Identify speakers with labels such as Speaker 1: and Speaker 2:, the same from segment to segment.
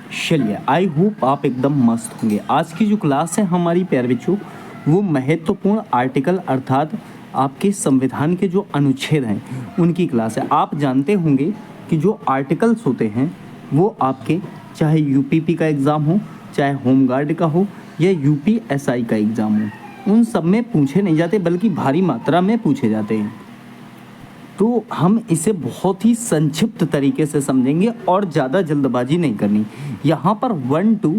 Speaker 1: चलिए, I hope आप एकदम मस्त होंगे। आज की जो क्लास है हमारी प्यारे बच्चों, वो महत्वपूर्ण आर्टिकल अर्थात आपके संविधान के जो अनुच्छेद हैं उनकी क्लास है। आप जानते होंगे कि जो आर्टिकल्स होते हैं वो आपके चाहे यूपीपी का एग्ज़ाम हो, चाहे होमगार्ड का हो या यूपीएसआई का एग्ज़ाम हो, उन सब में पूछे नहीं जाते बल्कि भारी मात्रा में पूछे जाते हैं। तो हम इसे बहुत ही संक्षिप्त तरीके से समझेंगे और ज़्यादा जल्दबाजी नहीं करनी। यहाँ पर 1 2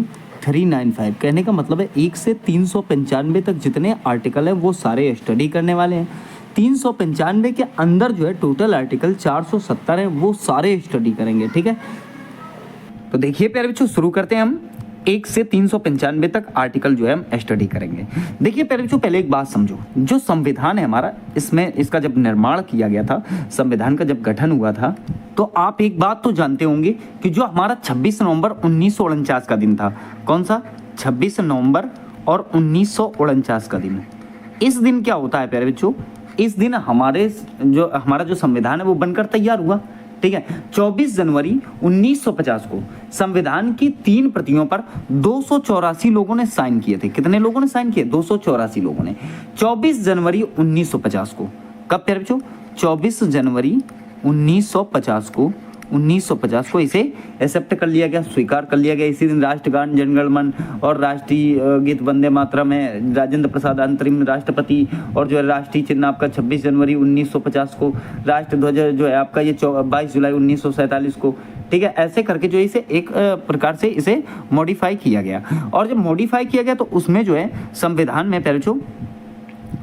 Speaker 1: 3 9 5 कहने का मतलब है 1 से 395 तक जितने आर्टिकल हैं वो सारे स्टडी करने वाले हैं। 395 के अंदर जो है टोटल आर्टिकल 470 हैं, वो सारे स्टडी करेंगे। ठीक है, तो देखिए प्यारे बच्चों, शुरू करते हैं हम। 1 से 395 तक आर्टिकल जो है हम स्टडी करेंगे। देखिए प्यारे बच्चों, पहले एक बात समझो, जो संविधान है हमारा, इसमें इसका जब निर्माण किया गया था, संविधान का जब गठन हुआ था, तो आप एक बात तो जानते होंगे कि जो हमारा 26 नवंबर 1949 का दिन था, कौन सा 26 नवंबर और 1949 का दिन। इस दिन क्या होता है प्यारे बच्चों, इस दिन हमारा जो संविधान है वो बनकर तैयार हुआ। ठीक है, 24 जनवरी 1950 को संविधान की 3 प्रतियों पर 284 लोगों ने साइन किए थे। कितने लोगों ने साइन किए? 284 लोगों ने। 24 जनवरी 1950 को, कब प्यारे बच्चों? 24 जनवरी 1950 को इसे एक्सेप्ट कर लिया गया, स्वीकार कर लिया गया। इसी दिन राष्ट्रगान, जनगण और राष्ट्रीय गीत वंदे मातरम है। राजेंद्र प्रसाद अंतरिम राष्ट्रपति, और जो है राष्ट्रीय चिन्ह आपका 26 जनवरी 1950 को। राष्ट्रध्वज जो है आपका ये 22 जुलाई 1947 को। ठीक है, ऐसे करके जो इसे एक प्रकार से इसे मॉडिफाई किया गया। और जब मॉडिफाई किया गया तो उसमें जो है संविधान में प्यारे बच्चों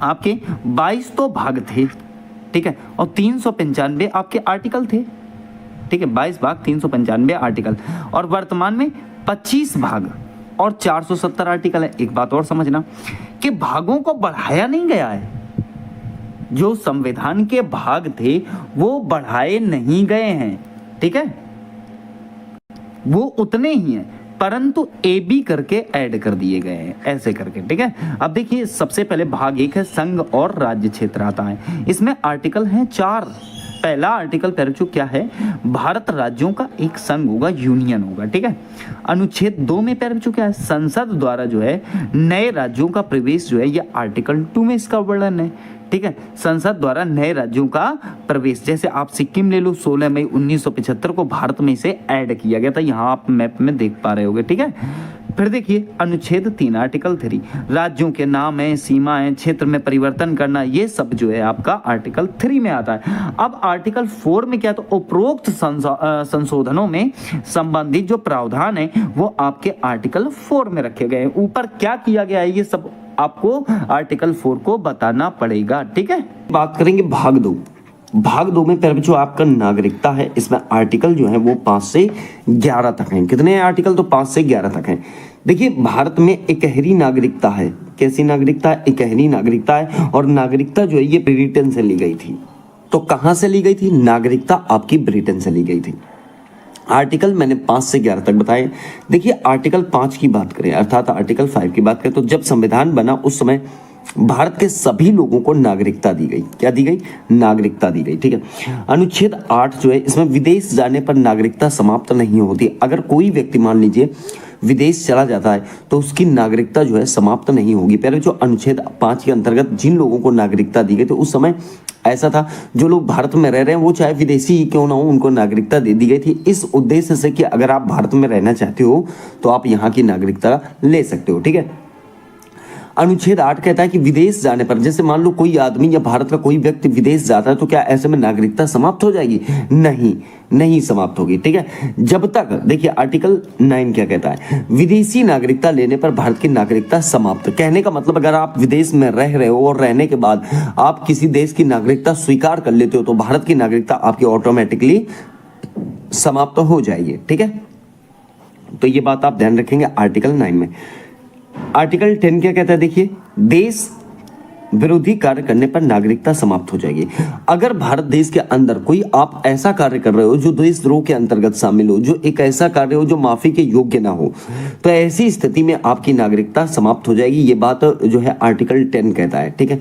Speaker 1: आपके 22 तो भाग थे। ठीक है, और 395 आपके आर्टिकल थे। ठीक है, 22 भाग 395 आर्टिकल, और वर्तमान में 25 भाग और 470 आर्टिकल है। एक बात और समझना कि भागों को बढ़ाया नहीं गया है। जो संविधान के भाग थे वो बढ़ाए नहीं गए हैं। ठीक है, वो उतने ही हैं, परंतु ए बी करके ऐड कर दिए गए हैं, ऐसे करके। ठीक है, अब देखिए, सबसे पहले भाग 1 है संघ और राज्य क्षेत्र आता है। इसमें आर्टिकल हैं 4। पहला आर्टिकल प्यारे बच्चों क्या है? भारत राज्यों का एक संघ होगा, यूनियन होगा। ठीक है, अनुच्छेद 2 में प्यारे बच्चों क्या है? संसद द्वारा जो है नए राज्यों का प्रवेश जो है, ये आर्टिकल 2 में इसका वर्णन है। ठीक है, संसद द्वारा नए राज्यों का प्रवेश, जैसे आप सिक्किम ले लो, 16 मई 1975 को भारत में इसे ऐड किया गया था। यहाँ आप मैप में देख पा रहे होगे। ठीक है, फिर देखिए अनुच्छेद 3 आर्टिकल 3, राज्यों के नाम है, सीमाएं, क्षेत्र में परिवर्तन करना, ये सब जो है आपका आर्टिकल 3 में आता है। अब आर्टिकल 4 में क्या, तो उपरोक्त संशोधनों में संबंधित जो प्रावधान है वो आपके आर्टिकल 4 में रखे गए हैं। ऊपर क्या किया गया है ये सब आपको आर्टिकल 4 को बताना पड़ेगा। ठीक है,
Speaker 2: बात करेंगे भाग 2। भाग 2 में प्यारे बच्चों आपका नागरिकता है। इसमें आर्टिकल जो है वो 5 से 11 तक हैं। कितने आर्टिकल? तो 5 से 11 तक हैं। देखिए, भारत में इकहरी नागरिकता है। कैसी नागरिकता है? इकहरी नागरिकता है। और नागरिकता जो है ये ब्रिटेन से ली गई थी। तो कहां से ली गई थी? नागरिकता आपकी ब्रिटेन से ली गई थी। आर्टिकल मैंने 5 से 11 तक बताए। देखिए, आर्टिकल 5 की बात करें, अर्थात आर्टिकल 5 की बात करें, तो जब संविधान बना उस समय भारत के सभी लोगों को नागरिकता दी गई। क्या दी गई? नागरिकता दी गई। ठीक है, अनुच्छेद 8 जो है, इसमें विदेश जाने पर नागरिकता समाप्त नहीं होती। अगर कोई व्यक्ति मान लीजिए विदेश चला जाता है तो उसकी नागरिकता जो है समाप्त नहीं होगी। पहले जो अनुच्छेद 5 के अंतर्गत जिन लोगों को नागरिकता दी गई, तो उस समय ऐसा था, जो लोग भारत में रह रहे हैं वो चाहे विदेशी ही क्यों ना हो, उनको नागरिकता दे दी गई थी इस उद्देश्य से कि अगर आप भारत में रहना चाहते हो तो आप यहाँ की नागरिकता ले सकते हो। ठीक है, अनुच्छेद 8 कहता है कि विदेश जाने पर, जैसे मान लो कोई आदमी या भारत का कोई व्यक्ति विदेश जाता है, तो क्या ऐसे में नागरिकता समाप्त हो जाएगी? नहीं समाप्त होगी। ठीक है, जब तक, देखिए आर्टिकल 9 क्या कहता है? विदेशी नागरिकता लेने पर भारत की नागरिकता समाप्त। कहने का मतलब, अगर आप विदेश में रह रहे हो और रहने के बाद आप किसी देश की नागरिकता स्वीकार कर लेते हो तो भारत की नागरिकता आपकी ऑटोमेटिकली समाप्त हो जाएगी। ठीक है, तो ये बात आप ध्यान रखेंगे आर्टिकल 9 में। आर्टिकल 10 क्या कहता है? देखिए, विरोधी कार्य करने पर नागरिकता समाप्त हो जाएगी। अगर भारत देश के अंदर कोई आप ऐसा कार्य कर रहे हो जो देशद्रोह के अंतर्गत शामिल हो, जो एक ऐसा कार्य हो जो माफी के योग्य ना हो, तो ऐसी स्थिति में आपकी नागरिकता समाप्त हो जाएगी। ये बात जो है आर्टिकल 10 कहता है। ठीक है,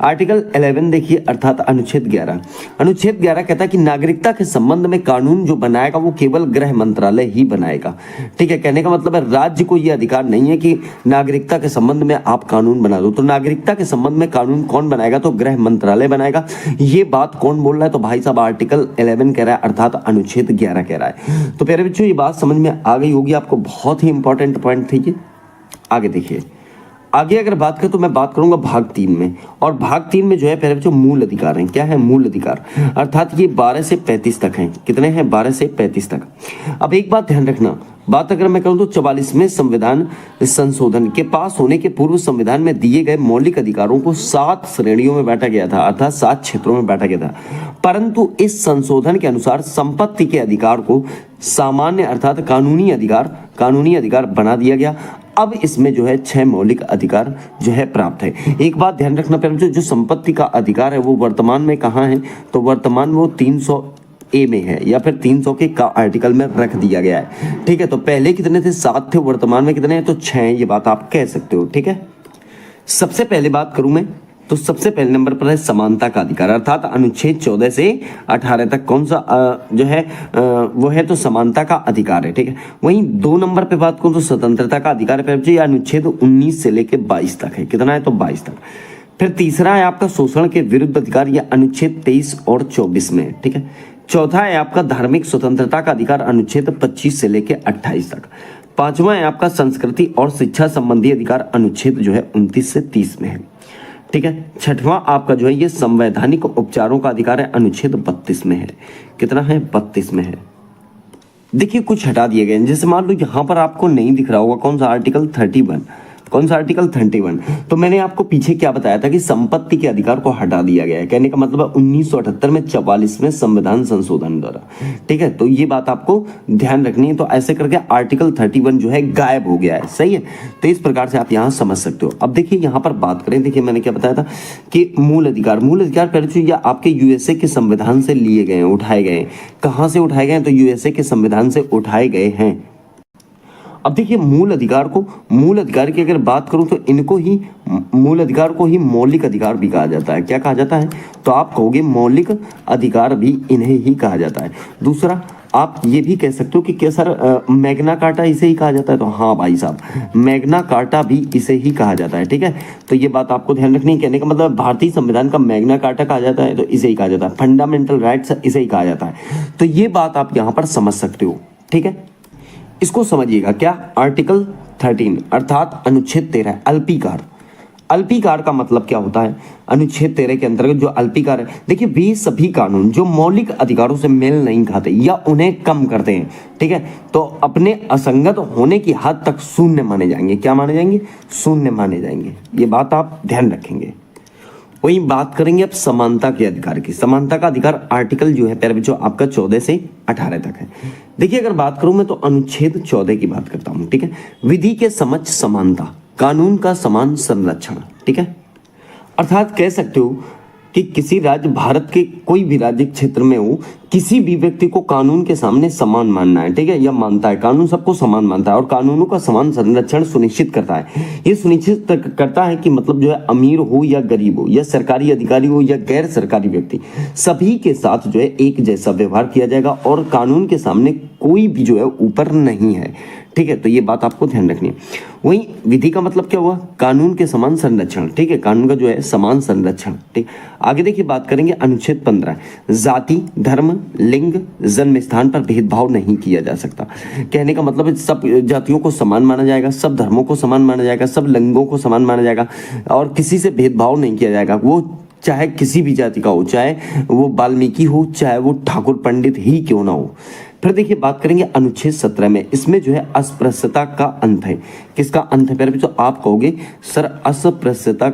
Speaker 2: आर्टिकल 11 देखिए, अर्थात अनुच्छेद 11। अनुच्छेद 11 कहता है कि नागरिकता के संबंध में कानून जो बनाएगा वो केवल गृह मंत्रालय ही बनाएगा। ठीक है, कहने का मतलब है राज्य को यह अधिकार नहीं है कि नागरिकता के संबंध में आप कानून बना दो। तो नागरिकता के संबंध में कानून कौन बनाएगा? तो गृह मंत्रालय बनाएगा। ये बात कौन बोल रहा है? तो भाई साहब आर्टिकल 11 कह रहा है, अर्थात अनुच्छेद 11 कह रहा है। तो प्यारे बच्चों, ये बात समझ में आ गई होगी आपको, बहुत ही इंपॉर्टेंट पॉइंट थी ये। आगे देखिए, आगे अगर बात करें तो मैं बात करूंगा भाग 3 में, और भाग 3 में जो है प्यारे बच्चों मूल अधिकार हैं। क्या है? मूल अधिकार, अर्थात ये 12 से 35 तक हैं। कितने हैं? 12 से 35 तक। अब एक बात ध्यान रखना, बात अगर मैं करूं तो 44वें संविधान संशोधन के पास होने के पूर्व संविधान में दिए गए मौलिक अधिकारों को 7 श्रेणियों में बांटा गया था, अर्थात 7 क्षेत्रों में बांटा गया था। परंतु इस संशोधन के अनुसार संपत्ति के अधिकार को सामान्य अर्थात कानूनी अधिकार बना दिया गया। अब इसमें जो है 6 मौलिक अधिकार जो है प्राप्त है। एक बात ध्यान रखना प्यारे, जो संपत्ति का अधिकार है वो वर्तमान में कहाँ है? तो वर्तमान वो 300A में है, या फिर 300 के का आर्टिकल में रख दिया गया है। ठीक है, तो पहले कितने थे? 7 थे, वर्तमान में कितने हैं? तो 6 हैं। ये बात आप कह सकते हो। ठीक है, सबसे पहले बात करूं मैं तो सबसे पहले नंबर पर है समानता का अधिकार, अर्थात अनुच्छेद 14 से 18 तक कौन सा जो है वो है तो समानता का अधिकार है। ठीक है, वहीं 2 नंबर पे बात करूं तो स्वतंत्रता का अधिकार है। ये अनुच्छेद 19 से लेकर 22 तक है। कितना है? तो 22 तक। फिर तीसरा है आपका शोषण के विरुद्ध अधिकार, यह अनुच्छेद 23 और 24 में है। ठीक है, चौथा है आपका धार्मिक स्वतंत्रता का अधिकार, अनुच्छेद 25 से लेकर 28 तक। पांचवा है आपका संस्कृति और शिक्षा संबंधी अधिकार, अनुच्छेद जो है 29 से 30 में है। ठीक है, छठवां आपका जो है ये संवैधानिक उपचारों का अधिकार है, अनुच्छेद 32 में है। कितना है? 32 में है। देखिए कुछ हटा दिए गए, जैसे मान लो यहां पर आपको नहीं दिख रहा होगा कौन सा आर्टिकल 31, कौन सा आर्टिकल 31। तो मैंने आपको पीछे क्या बताया था कि संपत्ति के अधिकार को हटा दिया गया है। कहने का मतलब है 1978 में 44वें संविधान संशोधन द्वारा। ठीक है, तो ये बात आपको ध्यान रखनी है। तो ऐसे करके आर्टिकल 31 जो है गायब हो गया है। सही है, तो इस प्रकार से आप यहाँ समझ सकते हो। अब देखिए यहाँ पर बात करें, देखिए मैंने क्या बताया था कि मूल अधिकार पहले या आपके यूएसए के संविधान से लिए गए हैं, उठाए गए हैं। कहाँ से उठाए गए हैं? तो यूएसए के संविधान से उठाए गए हैं। अब देखिए मूल अधिकार की अगर बात करूं तो इनको ही मूल अधिकार को ही मौलिक अधिकार भी कहा जाता है। क्या कहा जाता है? तो आप कहोगे मौलिक अधिकार भी इन्हें ही कहा जाता है। दूसरा आप ये भी कह सकते हो कि क्या सर मैग्ना कार्टा इसे ही कहा जाता है? तो हाँ भाई साहब, मैग्ना कार्टा भी इसे ही कहा जाता है। ठीक है, तो ये बात आपको ध्यान रखनी है। कहने का मतलब भारतीय संविधान का मैग्ना कार्टा कहा जाता है, तो इसे ही कहा जाता है। फंडामेंटल राइट्स इसे ही कहा जाता है। तो ये बात आप यहाँ पर समझ सकते हो। ठीक है, इसको समझिएगा। क्या? आर्टिकल 13 अर्थात अनुच्छेद 13 अल्पीकार। अल्पीकार का मतलब क्या होता है? अनुच्छेद 13 के अंतर्गत जो अल्पीकार है, देखिए वे सभी कानून जो मौलिक अधिकारों से मेल नहीं खाते या उन्हें कम करते हैं, ठीक है, तो अपने असंगत होने की हद तक शून्य माने जाएंगे। क्या माने जाएंगे? शून्य माने जाएंगे। ये बात आप ध्यान रखेंगे। वही बात करेंगे अब समानता के अधिकार की। समानता का अधिकार आर्टिकल जो है प्यारे बच्चों आपका 14 से 18 तक है। देखिए अगर बात करूं मैं तो अनुच्छेद 14 की बात करता हूं। ठीक है, विधि के समक्ष समानता, कानून का समान संरक्षण। ठीक है, अर्थात कह सकते हो कि किसी राज्य, भारत के कोई भी राज्य क्षेत्र में हो, किसी भी व्यक्ति को कानून के सामने समान मानना है। ठीक है, यह मानता है, कानून सबको समान मानता है और कानूनों का समान संरक्षण सुनिश्चित करता है। ये सुनिश्चित करता है कि मतलब जो है अमीर हो या गरीब हो, या सरकारी अधिकारी हो या गैर सरकारी व्यक्ति, सभी के साथ जो है एक जैसा व्यवहार किया जाएगा और कानून के सामने कोई भी जो है ऊपर नहीं है। ठीक है, तो ये बात आपको ध्यान रखनी है। वहीं विधि का मतलब क्या हुआ? कानून के समान संरक्षण। ठीक है, कानून का जो है समान संरक्षण। ठीक, आगे देखिए बात करेंगे अनुच्छेद 15 जाति, धर्म, लिंग, जन्म स्थान पर भेदभाव नहीं किया जा सकता। कहने का मतलब है सब जातियों को समान माना जाएगा, सब धर्मों को समान माना जाएगा, सब लिंगों को समान माना जाएगा और किसी से भेदभाव नहीं किया जाएगा। वो चाहे किसी भी जाति का हो, चाहे वो वाल्मीकि हो, चाहे वो ठाकुर पंडित ही क्यों ना हो। फिर देखिए बात करेंगे अनुच्छेद 17 में, इसमें जो है अस्पृश्यता का अंत है। किसका अंत है? पहले तो आप कहोगे सर अस्पृश्यता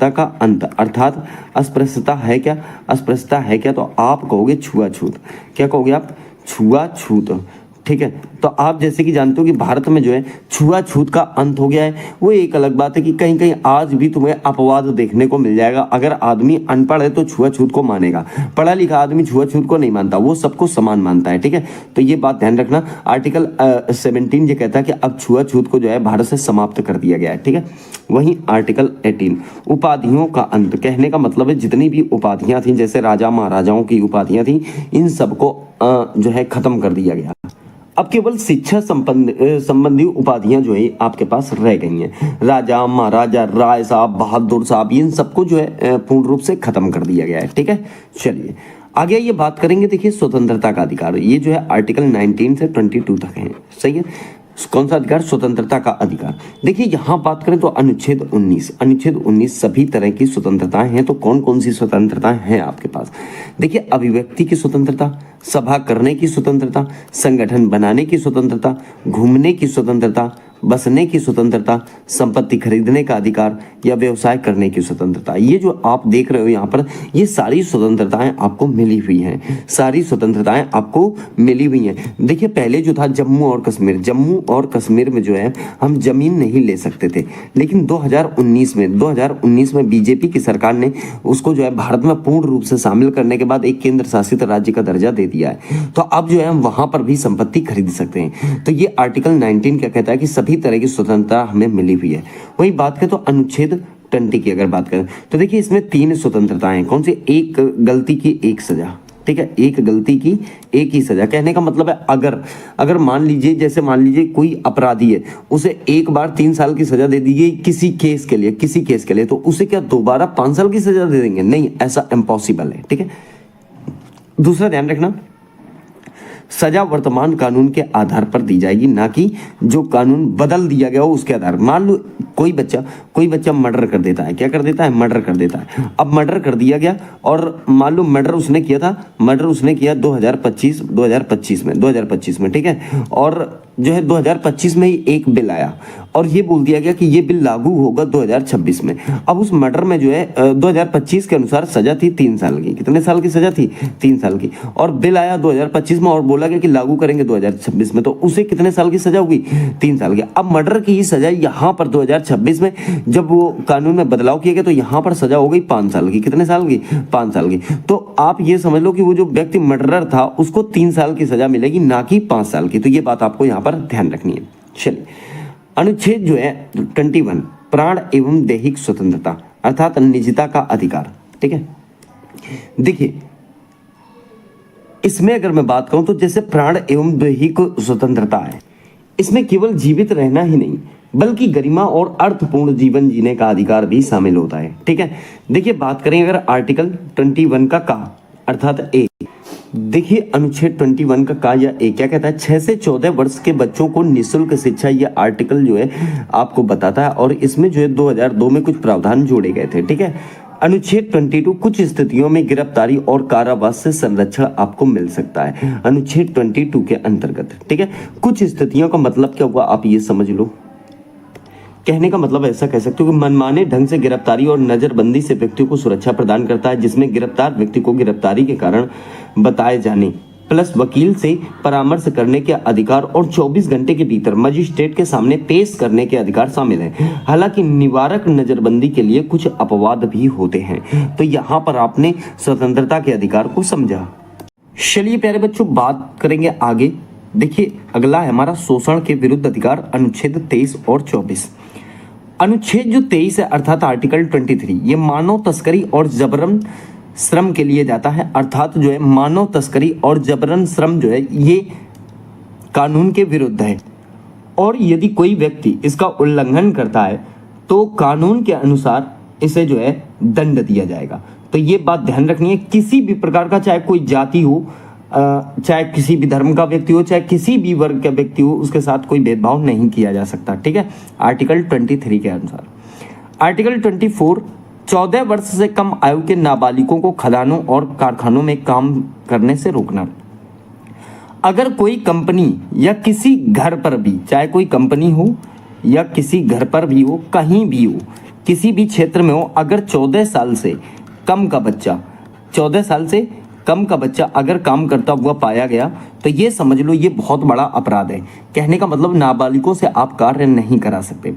Speaker 2: का अंत, अर्थात अस्पृश्यता है क्या? अस्पृश्यता है क्या? तो आप कहोगे छुआछूत। क्या कहोगे आप? छुआछूत। ठीक है। तो आप जैसे कि जानते हो कि भारत में जो है छुआछूत का अंत हो गया है। वो एक अलग बात है कि कहीं कहीं आज भी तुम्हें अपवाद देखने को मिल जाएगा। अगर आदमी अनपढ़ है तो छुआछूत को मानेगा, पढ़ा लिखा आदमी छुआछूत को नहीं मानता, वो सबको समान मानता है, ठीक है। तो ये बात ध्यान रखना। आर्टिकल 17 ये कहता है कि अब छुआछूत को जो है भारत से समाप्त कर दिया गया है, ठीक है। वहीं आर्टिकल 18 उपाधियों का अंत, कहने का मतलब है जितनी भी उपाधियां थी, जैसे राजा महाराजाओं की उपाधियां थी, इन सबको जो है खत्म कर दिया गया। अब केवल शिक्षा संबंधी उपाधियां जो है आपके पास रह गई हैं। राजा महाराजा, राय साहब, बहादुर साहब, इन सबको जो है पूर्ण रूप से खत्म कर दिया गया है, ठीक है। चलिए आगे ये बात करेंगे। देखिए स्वतंत्रता का अधिकार, ये जो है आर्टिकल 19 से 22 तक है, सही है। कौन सा अधिकार? स्वतंत्रता का अधिकार। देखिए यहां बात करें तो अनुच्छेद 19 सभी तरह की स्वतंत्रताएं हैं। तो कौन कौन सी स्वतंत्रताएं हैं आपके पास? देखिए अभिव्यक्ति की स्वतंत्रता, सभा करने की स्वतंत्रता, संगठन बनाने की स्वतंत्रता, घूमने की स्वतंत्रता, बसने की स्वतंत्रता, संपत्ति खरीदने का अधिकार या व्यवसाय करने की स्वतंत्रता। ये जो आप देख रहे हो यहाँ पर, ये सारी स्वतंत्रताएं आपको मिली हुई हैं, सारी स्वतंत्रताएं आपको मिली हुई हैं। देखिए पहले जो था जम्मू और कश्मीर में जो है हम जमीन नहीं ले सकते थे, लेकिन 2019 में बीजेपी की सरकार ने उसको जो है भारत में पूर्ण रूप से शामिल करने के बाद एक केंद्र शासित राज्य का दर्जा दे दिया है। तो अब जो है हम वहां पर भी संपत्ति खरीद सकते हैं। तो ये आर्टिकल 19 क्या कहता है कि सभी तरह की स्वतंत्रता हमें मिली हुई है। वही बात करें तो अनुच्छेद 20 की अगर बात करें तो देखिए इसमें 3 स्वतंत्रताएं हैं। कौन सी? एक गलती की एक सजा, ठीक है। एक गलती की एक ही सजा। कहने का मतलब है अगर मान लीजिए कोई अपराधी है, उसे एक बार 3 साल की सजा दे दी गई किसी केस के लिए, तो उसे क्या दोबारा 5 साल की सजा दे देंगे? नहीं, ऐसा इम्पॉसिबल है, ठीक है। दूसरा ध्यान रखना, सजा वर्तमान कानून के आधार पर दी जाएगी, ना कि जो कानून बदल दिया गया हो उसके आधार। मान लो कोई बच्चा मर्डर कर देता है, क्या कर देता है? मर्डर कर देता है। अब मर्डर कर दिया गया और मान लो मर्डर उसने किया 2025 में, ठीक है। और जो है 2025 में ही एक बिल आया और ये बोल दिया गया कि ये बिल लागू होगा 2026 में। अब उस मर्डर में जो है 2025 के अनुसार सजा थी 3 साल की। कितने साल की सजा थी? 3 साल की। और बिल आया 2025 में और बोला गया कि लागू करेंगे 2026 में, तो उसे कितने साल की सजा होगी? 3 साल की। अब मर्डर की ही सजा यहाँ पर 2026 में जब वो कानून में बदलाव किया गया तो यहाँ पर सजा हो गई 5 साल की। कितने साल की? 5 साल की। तो आप ये समझ लो कि वो जो व्यक्ति मर्डरर था उसको 3 साल की सजा मिलेगी, ना कि 5 साल की। तो ये बात आपको यहाँ पर ध्यान रखनी है। चलिए अनुच्छेद जो है 21 प्राण एवं दैहिक स्वतंत्रता अर्थात निजता का अधिकार, ठीक है। देखिए इसमें अगर मैं बात करूं तो जैसे प्राण एवं दैहिक स्वतंत्रता है, इसमें केवल जीवित रहना ही नहीं बल्कि गरिमा और अर्थपूर्ण जीवन जीने का अधिकार भी शामिल होता है, ठीक है। देखिए बात करें अगर आर्टिकल 21 का अर्थात ए, देखिए अनुच्छेद 21 का या ए क्या कहता है? 6 से 14 वर्ष के बच्चों को निःशुल्क शिक्षा, ये आर्टिकल जो है आपको बताता है। और इसमें जो है 2002 में कुछ प्रावधान जोड़े गए थे, ठीक है। अनुच्छेद 22 कुछ स्थितियों में गिरफ्तारी और कारावास से संरक्षण आपको मिल सकता है अनुच्छेद 22 के अंतर्गत, ठीक है। कुछ स्थितियों का मतलब क्या हुआ आप ये समझ लो। कहने का मतलब ऐसा कह सकते हो कि मनमाने ढंग से गिरफ्तारी और नजरबंदी से व्यक्ति को सुरक्षा प्रदान करता है, जिसमें गिरफ्तार व्यक्ति को गिरफ्तारी के कारण बताए जाने प्लस वकील से परामर्श करने के अधिकार और 24 घंटे के भीतर मजिस्ट्रेट के सामने पेश करने के अधिकार शामिल है। हालांकि निवारक नजरबंदी के लिए कुछ अपवाद भी होते हैं। तो यहाँ पर आपने स्वतंत्रता के अधिकार को समझा। चलिए प्यारे बच्चों बात करेंगे आगे। देखिए अगला है हमारा शोषण के विरुद्ध अधिकार अनुच्छेद 23 और 24। अनुच्छेद जो 23 है अर्थात आर्टिकल 23 ये मानव तस्करी और जबरन श्रम के लिए जाता है। अर्थात जो है मानव तस्करी और जबरन श्रम जो है ये कानून के विरुद्ध है और यदि कोई व्यक्ति इसका उल्लंघन करता है तो कानून के अनुसार इसे जो है दंड दिया जाएगा। तो ये बात ध्यान रखनी है, किसी भी प्रकार का चाहे कोई जाति हो, चाहे किसी भी धर्म का व्यक्ति हो, चाहे किसी भी वर्ग का व्यक्ति हो, उसके साथ कोई भेदभाव नहीं किया जा सकता, ठीक है। आर्टिकल 23 के अनुसार। आर्टिकल 24 14 वर्ष से कम आयु के नाबालिगों को खदानों और कारखानों में काम करने से रोकना। अगर कोई कंपनी या किसी घर पर भी, चाहे कोई कंपनी हो या किसी घर पर भी हो, कहीं भी हो, किसी भी क्षेत्र में हो, अगर 14 साल से कम का बच्चा 14 साल से कम का बच्चा अगर काम करता हुआ पाया गया तो ये समझ लो ये बहुत बड़ा अपराध है। कहने का मतलब नाबालिगों से आप कार्य नहीं करा सकते।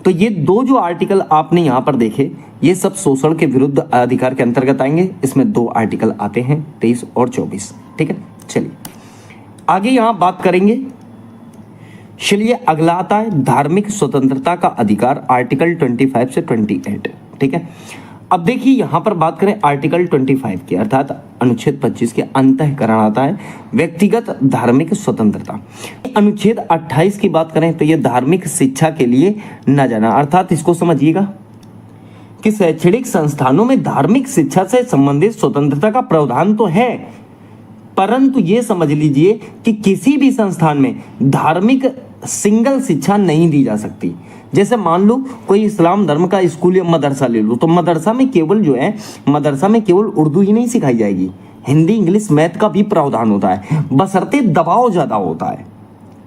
Speaker 2: तो ये दो जो आर्टिकल आपने यहाँ पर देखे ये सब शोषण के विरुद्ध अधिकार के अंतर्गत आएंगे। इसमें दो आर्टिकल आते हैं 23 और 24। ठीक है, चलिए आगे यहाँ बात करेंगे। चलिए अगला आता है धार्मिक स्वतंत्रता का अधिकार, आर्टिकल 25 से 28। ठीक है, अब देखिए यहां पर बात करें आर्टिकल 25 की, अर्थात अनुच्छेद 25 के अंतःकरण आता है व्यक्तिगत धार्मिक स्वतंत्रता। अनुच्छेद 28 की बात करें तो यह धार्मिक शिक्षा के लिए न जाना, अर्थात इसको समझिएगा कि शैक्षणिक संस्थानों में धार्मिक शिक्षा से संबंधित स्वतंत्रता का प्रावधान तो है, परंतु ये समझ लीजिए कि किसी भी संस्थान में धार्मिक सिंगल शिक्षा नहीं दी जा सकती। जैसे मान लो कोई इस्लाम धर्म का स्कूल या मदरसा ले लो, तो मदरसा में केवल उर्दू ही नहीं सिखाई जाएगी, हिंदी इंग्लिश मैथ का भी प्रावधान होता है, बशर्ते दबाव ज़्यादा होता है।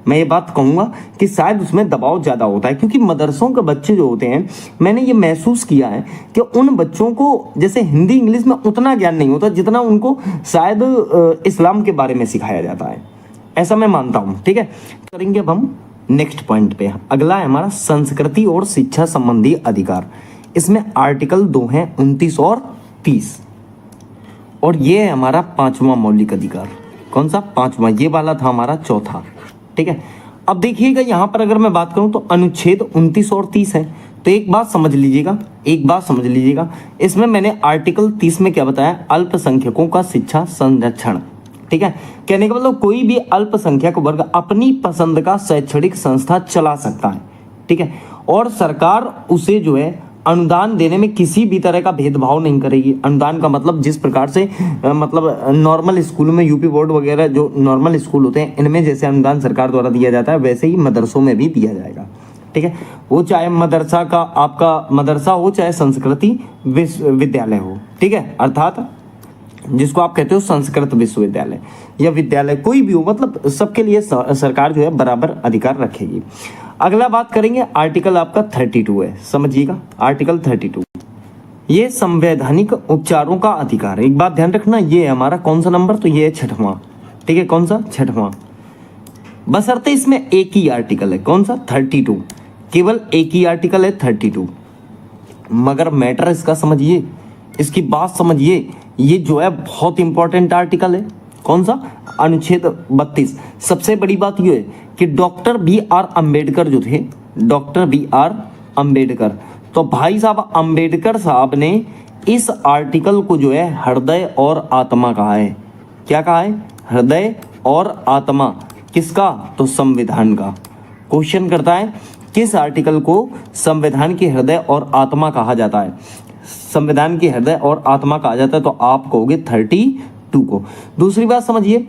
Speaker 2: मैं ये बात कहूँगा कि शायद उसमें दबाव ज़्यादा होता है, क्योंकि मदरसों के बच्चे जो होते हैं, मैंने ये महसूस किया है कि उन बच्चों को जैसे हिंदी इंग्लिश में उतना ज्ञान नहीं होता जितना उनको शायद इस्लाम के बारे में सिखाया जाता है, ऐसा मैं मानता हूँ। ठीक है, करेंगे अब हम नेक्स्ट पॉइंट पे। अगला है हमारा संस्कृति और शिक्षा संबंधी अधिकार। इसमें आर्टिकल 2 हैं 29 और 30, और ये है हमारा 5वां मौलिक अधिकार। कौन सा 5वां? ये वाला था हमारा 4था। ठीक है, अब देखिएगा यहाँ पर अगर मैं बात करूँ तो अनुच्छेद 29 और 30 है। तो एक बात समझ लीजिएगा, इसमें मैंने आर्टिकल 30 में क्या बताया, अल्पसंख्यकों का शिक्षा संरक्षण। ठीक है, कहने का मतलब कोई भी अल्पसंख्यक वर्ग अपनी पसंद का शैक्षणिक संस्था चला सकता है। ठीक है, और सरकार उसे जो है अनुदान देने में किसी भी तरह का भेदभाव नहीं करेगी। अनुदान का मतलब जिस प्रकार से मतलब नॉर्मल स्कूल में यूपी बोर्ड वगैरह जो नॉर्मल स्कूल होते हैं इनमें जैसे अनुदान सरकार द्वारा दिया जाता है, वैसे ही मदरसों में भी दिया जाएगा। ठीक है, वो चाहे मदरसा का आपका मदरसा हो, चाहे संस्कृति विश्वविद्यालय हो। ठीक है, अर्थात जिसको आप कहते हो संस्कृत विश्वविद्यालय या विद्यालय कोई भी हो, मतलब सबके लिए सरकार जो है बराबर अधिकार रखेगी। अगला बात करेंगे आर्टिकल आपका 32 है, समझिएगा आर्टिकल 32, ये संवैधानिक उपचारों का अधिकार है। एक बात ध्यान रखना, ये है हमारा कौन सा नंबर, तो ये है 6वां। ठीक है, कौन सा 6वां, बशर्ते इसमें एक ही आर्टिकल है। कौन सा 32, केवल एक ही आर्टिकल है 32, मगर मैटर इसका समझिए, इसकी बात समझिए, ये जो है बहुत इंपॉर्टेंट आर्टिकल है। कौन सा? अनुच्छेद 32। सबसे बड़ी बात ये है कि डॉक्टर BR अम्बेडकर जो थे, डॉक्टर BR अम्बेडकर, तो भाई साहब अम्बेडकर साहब ने इस आर्टिकल को जो है हृदय और आत्मा कहा है। क्या कहा है? हृदय और आत्मा। किसका? तो संविधान का। क्वेश्चन करता है किस आर्टिकल को संविधान की हृदय और आत्मा कहा जाता है? संविधान की हृदय और आत्मा कहा जाता है, तो आप कहोगे 32 को। दूसरी बात समझिए,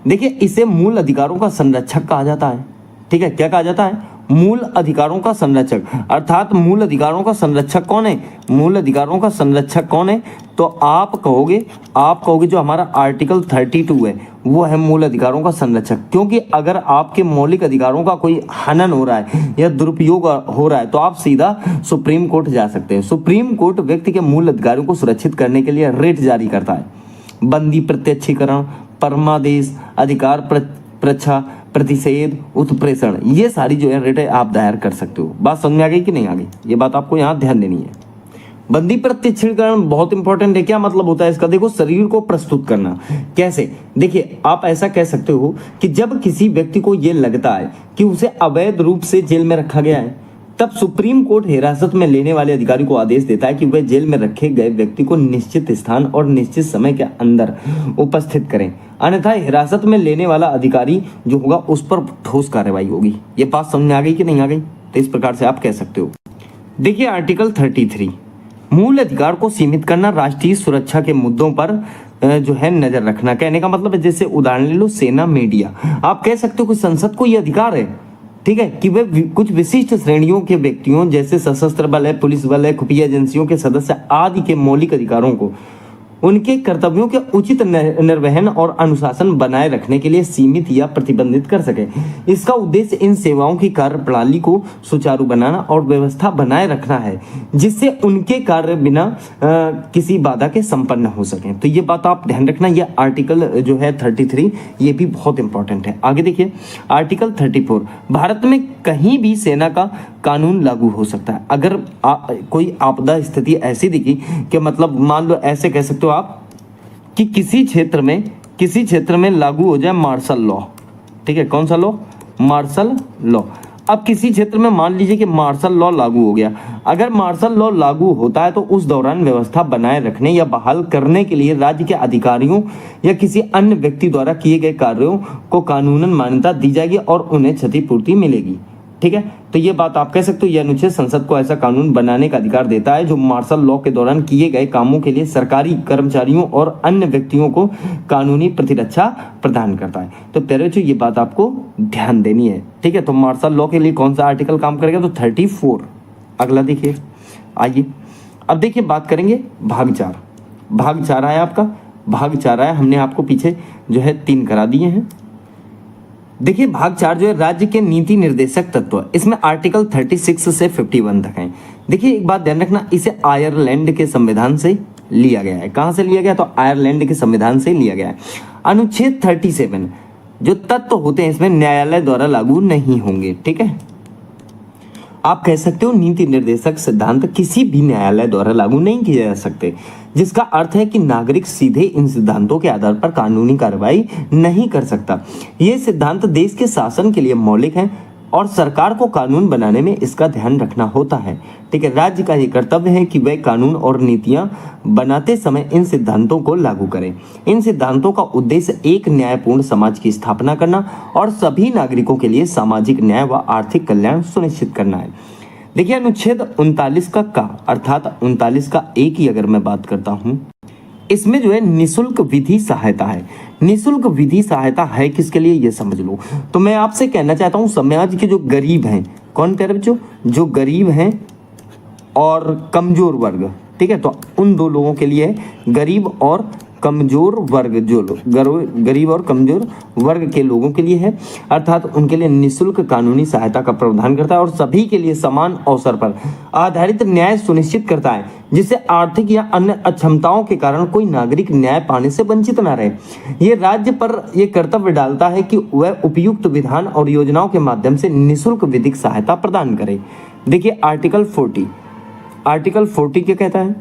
Speaker 2: देखिए इसे मूल अधिकारों का संरक्षक कहा जाता है। ठीक है, क्या कहा जाता है? मूल अधिकारों का संरक्षक। अर्थात मूल अधिकारों का संरक्षक कौन है? मूल अधिकारों का संरक्षक कौन है? तो आप कहोगे जो हमारा आर्टिकल 32 है वो है मूल अधिकारों का संरक्षक। क्योंकि अगर आपके मौलिक अधिकारों का कोई हनन हो रहा है या दुरुपयोग हो रहा है तो आप सीधा सुप्रीम कोर्ट जा सकते हैं। सुप्रीम कोर्ट व्यक्ति के मूल अधिकारों को सुरक्षित करने के लिए रिट जारी करता है। बंदी प्रत्यक्षीकरण, परमादेश, अधिकार प्रच्छा, प्रतिषेध, उत्प्रेषण, ये सारी जो है रिट आप दायर कर सकते हो। बात समझ में आ गई कि नहीं आ गई? ये बात आपको यहाँ ध्यान देनी है। बंदी प्रत्यक्षीकरण बहुत इंपॉर्टेंट है। क्या मतलब होता है इसका? देखो, शरीर को प्रस्तुत करना। कैसे? देखिए, आप ऐसा कह सकते हो कि जब किसी व्यक्ति को ये लगता है कि उसे अवैध रूप से जेल में रखा गया है, तब सुप्रीम कोर्ट हिरासत में लेने वाले अधिकारी को आदेश देता है कि वह जेल में रखे गए व्यक्ति को निश्चित स्थान और निश्चित समय के अंदर उपस्थित करें, अन्यथा हिरासत में लेने वाला अधिकारी जो होगा उस पर ठोस कार्रवाई होगी। ये बात समझ में आ गई कि नहीं आ गई? तो इस प्रकार से आप कह सकते हो। देखिए आर्टिकल 33, मूल अधिकार को सीमित करना, राष्ट्रीय सुरक्षा के मुद्दों पर जो है नजर रखना। कहने का मतलब है जैसे उदाहरण ले लो सेना, मीडिया। आप कह सकते हो कि संसद को यह अधिकार है, ठीक है, कि वे कुछ विशिष्ट श्रेणियों के व्यक्तियों जैसे सशस्त्र बल है, पुलिस बल है, खुफिया एजेंसियों के सदस्य आदि के मौलिक अधिकारों को उनके कर्तव्यों के उचित निर्वहन और अनुशासन बनाए रखने के लिए सीमित या प्रतिबंधित कर सके। इसका उद्देश्य इन सेवाओं की कार्य प्रणाली को सुचारू बनाना और व्यवस्था बनाए रखना है, जिससे उनके कार्य बिना किसी बाधा के संपन्न हो सके। तो ये बात आप ध्यान रखना। ये आर्टिकल जो है 33 ये भी बहुत इंपॉर्टेंट है। आगे देखिए आर्टिकल 34, भारत में कहीं भी सेना का कानून लागू हो सकता है। अगर कोई आपदा स्थिति ऐसी दिखी कि मतलब मान लो ऐसे कह सकते हो आप कि किसी क्षेत्र में लागू हो जाए मार्शल लॉ, ठीक है, कौन सा लॉ? Martial law. अब किसी क्षेत्र में मान लीजिए कि मार्शल लॉ लागू हो गया। अगर मार्शल लॉ लागू होता है तो उस दौरान व्यवस्था बनाए रखने या बहाल करने के लिए राज्य के अधिकारियों या किसी अन्य व्यक्ति द्वारा किए गए कार्यों को कानूनन मान्यता दी जाएगी और उन्हें क्षतिपूर्ति मिलेगी। ठीक है, तो ये बात आप कह सकते हो। यह अनुच्छेद संसद को ऐसा कानून बनाने का अधिकार देता है जो मार्शल लॉ के दौरान किए गए कामों के लिए सरकारी कर्मचारियों और अन्य व्यक्तियों को कानूनी प्रतिरक्षा प्रदान करता है। तो प्यारे बच्चों ये बात आपको ध्यान देनी है। ठीक है, तो मार्शल लॉ के लिए कौन सा आर्टिकल काम करेगा? तो 34। अगला देखिए, आइए अब देखिए बात करेंगे भाग 4। भाग 4 आया आपका, भाग 4 आया, हमने आपको पीछे जो है 3 करा दिए हैं। देखिए भाग 4 जो है राज्य के नीति निर्देशक तत्व, इसमें आर्टिकल 36 से 51 तक है। देखिए एक बात ध्यान रखना, इसे आयरलैंड के संविधान से लिया गया है। कहां से लिया गया? तो आयरलैंड के संविधान से लिया गया है। अनुच्छेद 37 जो तत्व होते हैं इसमें न्यायालय द्वारा लागू नहीं होंगे। ठीक है, आप कह सकते हो नीति निर्देशक सिद्धांत किसी भी न्यायालय द्वारा लागू नहीं किए जा सकते, जिसका अर्थ है कि नागरिक सीधे इन सिद्धांतों के आधार पर कानूनी कार्रवाई नहीं कर सकता। ये सिद्धांत देश के शासन के लिए मौलिक हैं और सरकार को कानून बनाने में इसका ध्यान रखना होता है। ठीक है, राज्य का ये कर्तव्य है कि वह कानून और नीतियां बनाते समय इन सिद्धांतों को लागू करें। इन सिद्धांतों का उद्देश्य एक न्यायपूर्ण समाज की स्थापना करना और सभी नागरिकों के लिए सामाजिक न्याय व आर्थिक कल्याण सुनिश्चित करना है। देखिए अनुच्छेद 39 का अर्थात 39 का 1 की अगर मैं बात करता हूं, इसमें जो है निशुल्क विधि सहायता है। निशुल्क विधि सहायता है किसके लिए ये समझ लो। तो मैं आपसे कहना चाहता हूं समाज के जो गरीब हैं, कौन प्यारे बच्चों? जो गरीब हैं और कमजोर वर्ग, ठीक है, तो उन दो लोगों के लिए गरीब और कमजोर वर्ग, जो गरीब और कमजोर वर्ग के लोगों के लिए है, अर्थात उनके लिए निशुल्क कानूनी सहायता का प्रावधान करता है और सभी के लिए समान अवसर पर आधारित न्याय सुनिश्चित करता है, जिससे आर्थिक या अन्य अक्षमताओं के कारण कोई नागरिक न्याय पाने से वंचित न रहे। ये राज्य पर यह कर्तव्य डालता है कि वह उपयुक्त विधान और योजनाओं के माध्यम से निशुल्क विधिक सहायता प्रदान करे। देखिए आर्टिकल 40 क्या कहता है?